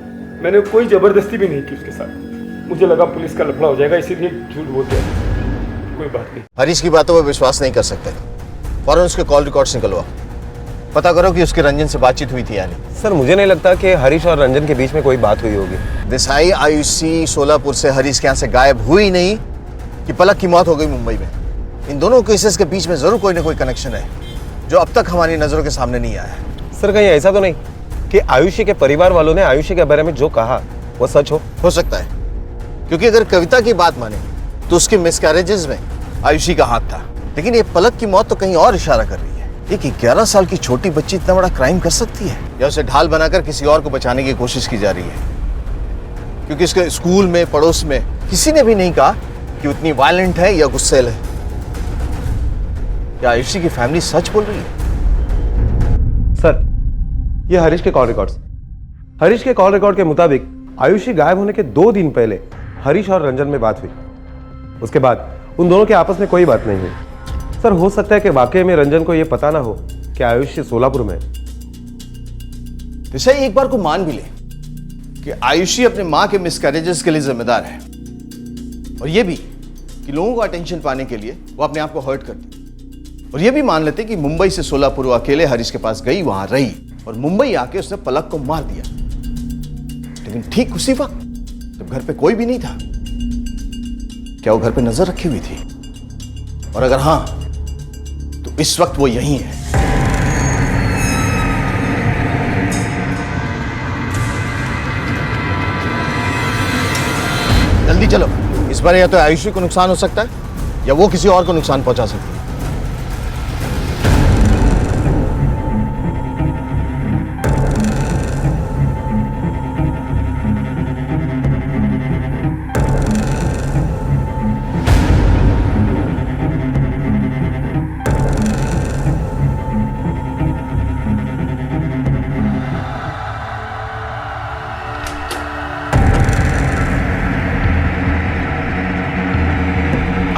मैंने कोई जबरदस्ती भी नहीं की उसके साथ। मुझे लगा पुलिस का लफड़ा हो जाएगा, इसीलिए झूठ बोल दिया। कोई बात नहीं। हरीश की बातों पर विश्वास नहीं कर सकते। फौरन उसके कॉल रिकॉर्ड्स निकलवाओ, पता करो कि उसके रंजन से बातचीत हुई थी या नहीं। सर, मुझे नहीं लगता कि हरीश और रंजन के बीच में कोई बात हुई होगी। देसाई, आयुषी सोलापुर से हरीश के यहाँ से गायब हुई नहीं कि पलक की मौत हो गई मुंबई में। इन दोनों केसेस के बीच में जरूर कोई ना कोई कनेक्शन है जो अब तक हमारी नजरों के सामने नहीं आया। सर, कहीं ऐसा तो नहीं कि आयुषी के परिवार वालों ने आयुषी के बारे में जो कहा वो सच हो सकता है, क्योंकि अगर कविता की बात माने तो उसके मिसकैरेजेस में आयुषी का हाथ था। लेकिन ये पलक की मौत तो कहीं और इशारा कर रही है। एक 11 साल की छोटी बच्ची इतना बड़ा क्राइम कर सकती है, या उसे ढाल बनाकर किसी और को बचाने की कोशिश की जा रही है? क्योंकि इसके स्कूल में, पड़ोस में किसी ने भी नहीं कहा कि उतनी वायलेंट है या गुस्सैल है। या आयुषी की फैमिली सच बोल रही है? सर, ये हरीश के कॉल रिकॉर्ड्स। हरीश के कॉल रिकॉर्ड के मुताबिक आयुषी गायब होने के 2 दिन पहले हरीश और रंजन में बात हुई। उसके बाद उन दोनों के आपस में कोई बात नहीं हुई। सर, हो सकता है कि वाकई में रंजन को यह पता ना हो कि आयुषी सोलापुर में है। तो एक बार को मान भी ले कि आयुषी अपने मां के मिसकैरेजेस के लिए जिम्मेदार है, और यह भी कि लोगों को अटेंशन पाने के लिए वो अपने आप को हर्ट करती, और यह भी मान लेते कि मुंबई से सोलापुर वो अकेले हरीश के पास गई, वहां रही और मुंबई आके उसने पलक को मार दिया। लेकिन ठीक उसी वक्त जब घर पे कोई भी नहीं था, क्या वो घर पे नजर रखी हुई थी? और अगर हां, तो इस वक्त वो यहीं है। जल्दी चलो, इस बार या तो आयुषी को नुकसान हो सकता है या वो किसी और को नुकसान पहुंचा सकती है।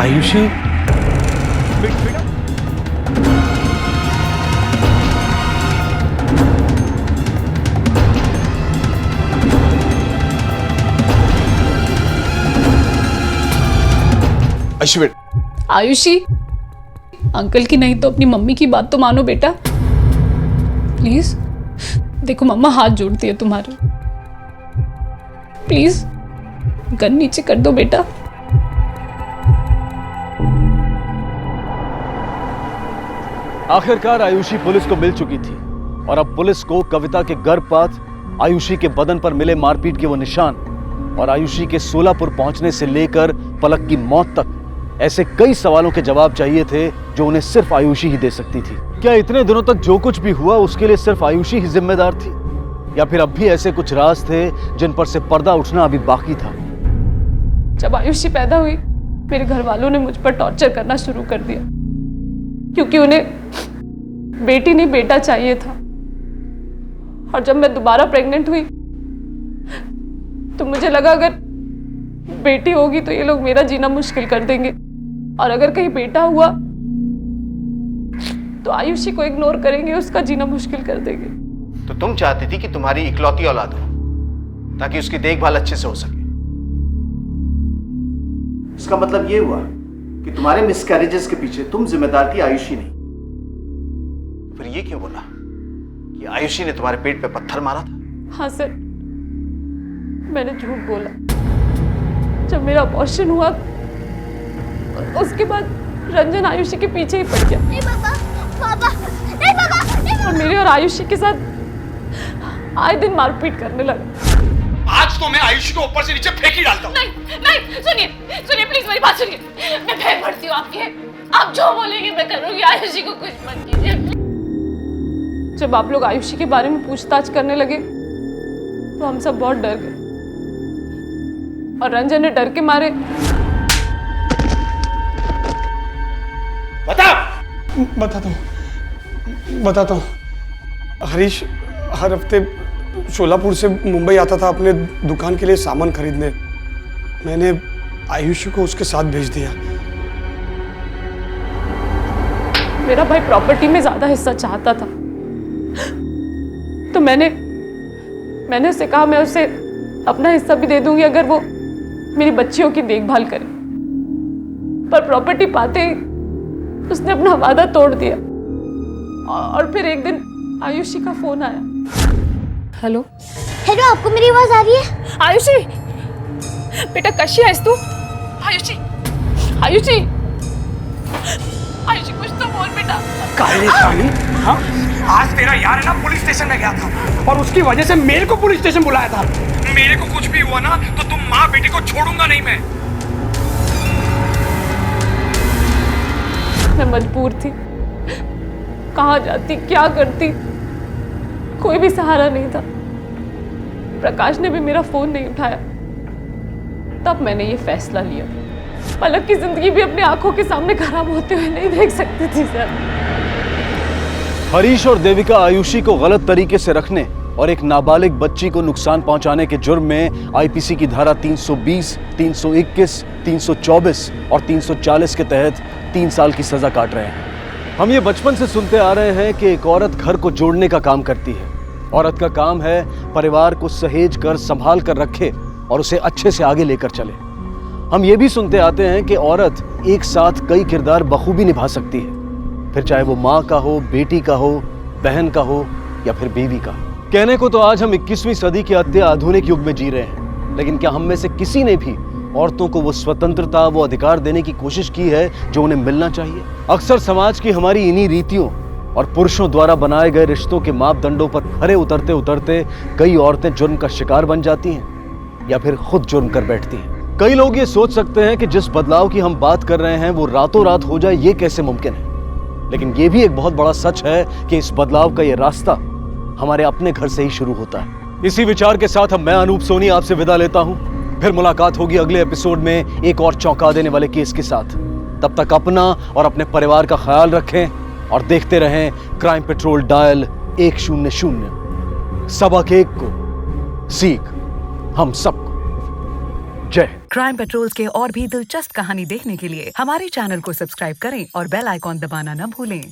आयुषी, अश्विन, आयुषी, अंकल की नहीं तो अपनी मम्मी की बात तो मानो बेटा, प्लीज। देखो मम्मा हाथ जोड़ती है तुम्हारे, प्लीज गन नीचे कर दो बेटा। आखिरकार आयुषी पुलिस को मिल चुकी थी और अब पुलिस को कविता के गर्भपात, आयुषी के बदन पर मिले मारपीट के वो निशान और आयुषी के सोलापुर पहुंचने से लेकर पलक की मौत तक ऐसे कई सवालों के जवाब चाहिए थे जो उन्हें सिर्फ आयुषी ही दे सकती थी। क्या इतने दिनों तक जो कुछ भी हुआ उसके लिए सिर्फ आयुषी ही जिम्मेदार थी, या फिर अब भी ऐसे कुछ राज थे जिन पर से पर्दा उठना अभी बाकी था? जब आयुषी पैदा हुई मेरे घर वालों ने मुझ पर टॉर्चर करना शुरू कर दिया, क्योंकि उन्हें बेटी नहीं बेटा चाहिए था। और जब मैं दोबारा प्रेग्नेंट हुई तो मुझे लगा अगर बेटी होगी तो ये लोग मेरा जीना मुश्किल कर देंगे, और अगर कहीं बेटा हुआ तो आयुषी को इग्नोर करेंगे, उसका जीना मुश्किल कर देंगे। तो तुम चाहती थी कि तुम्हारी इकलौती औलाद हो ताकि उसकी देखभाल अच्छे से हो सके। इसका मतलब ये हुआ कि तुम्हारे मिसकैरेजेस के पीछे तुम जिम्मेदार थी, आयुषी नहीं। फिर ये क्यों बोला कि आयुषी ने तुम्हारे पेट पे पत्थर मारा था? हाँ सर, मैंने झूठ बोला। जब मेरा अबॉर्शन हुआ उसके बाद रंजन आयुषी के पीछे ही पड़ गया। नहीं पापा, पापा, नहीं पापा, नहीं पापा। और मेरे और आयुषी के साथ आए दिन मारपीट करने लगा। आज तो मैं आयुषी को ऊपर से नीचे फेंक ही डालता हूँ। नहीं, सुनिए प्लीज मेरी बात सुनिए। मैं पैर पड़ती हूँ आपके, आप जो बोलेंगे मैं करूँगी। आयुषी को कुछ मत कीजिए। जब आप लोग आयुषी के बारे में पूछताछ करने लगे तो हम सब बहुत डर गए, और रंजन ने डर के मारे। बताता हूँ। हरीश हर हफ्ते शोलापुर से मुंबई आता था अपने दुकान के लिए सामान खरीदने। मैंने आयुषी को उसके साथ भेज दिया। मेरा भाई प्रॉपर्टी में ज्यादा हिस्सा चाहता था, तो मैंने उससे कहा मैं उसे अपना हिस्सा भी दे दूंगी अगर वो मेरी बच्चियों की देखभाल करे। पर प्रॉपर्टी पाते ही उसने अपना वादा तोड़ दिया। और फिर एक दिन आयुषी का फोन आया। हेलो हेलो, आपको मेरी आवाज आ रही है? आयुषी बेटा, कशी आहेस तू? आयुषी आयुषी आयुषी, कुछ तो बोल बेटा। हाँ? आज तेरा यार है ना पुलिस स्टेशन में गया था और उसकी वजह से मेरे को पुलिस स्टेशन बुलाया था। मेरे को कुछ भी हुआ ना तो तुम माँ बेटी को छोड़ूंगा नहीं मैं। मैं मजबूर थी, कहाँ जाती, क्या करती, कोई भी सहारा नहीं था। प्रकाश ने भी मेरा फोन नहीं उठाया। तब मैंने ये फैसला लिया। पलक की जिंदगी भी अपनी आंखों के सामने खराब होते हुए नहीं देख सकती थी सर। हरीश और देविका आयुषी को गलत तरीके से रखने और एक नाबालिग बच्ची को नुकसान पहुंचाने के जुर्म में आईपीसी की धारा 320, 321, 324 और 340 के तहत 3 साल की सजा काट रहे हैं। हम ये बचपन से सुनते आ रहे हैं कि एक औरत घर को जोड़ने का काम करती है। औरत का काम है परिवार को सहेज कर, संभाल कर रखे और उसे अच्छे से आगे लेकर चले। हम ये भी सुनते आते हैं कि औरत एक साथ कई किरदार बखूबी निभा सकती है, फिर चाहे वो माँ का हो, बेटी का हो, बहन का हो या फिर बीवी का। कहने को तो आज हम 21वीं सदी के अत्य आधुनिक युग में जी रहे हैं, लेकिन क्या हम में से किसी ने भी औरतों को वो स्वतंत्रता, वो अधिकार देने की कोशिश की है जो उन्हें मिलना चाहिए? अक्सर समाज की हमारी इन्हीं रीतियों और पुरुषों द्वारा बनाए गए रिश्तों के मापदंडों पर खरे उतरते उतरते कई औरतें जुर्म का शिकार बन जाती हैं या फिर खुद जुर्म कर बैठती हैं। कई लोग ये सोच सकते हैं कि जिस बदलाव की हम बात कर रहे हैं वो रातों रात हो जाए, ये कैसे मुमकिन है? लेकिन ये भी एक बहुत बड़ा सच है कि इस बदलाव का ये रास्ता हमारे अपने घर से ही शुरू होता है। इसी विचार के साथ अब मैं अनूप सोनी आपसे विदा लेता हूं। फिर मुलाकात होगी अगले एपिसोड में एक और चौंका देने वाले केस के साथ। तब तक अपना और अपने परिवार का ख्याल रखें और देखते रहें क्राइम पेट्रोल डायल 100। सबक एक को सीख हम सबको। जय। क्राइम पेट्रोल्स के और भी दिलचस्प कहानी देखने के लिए हमारे चैनल को सब्सक्राइब करें और बेल आइकॉन दबाना न भूलें।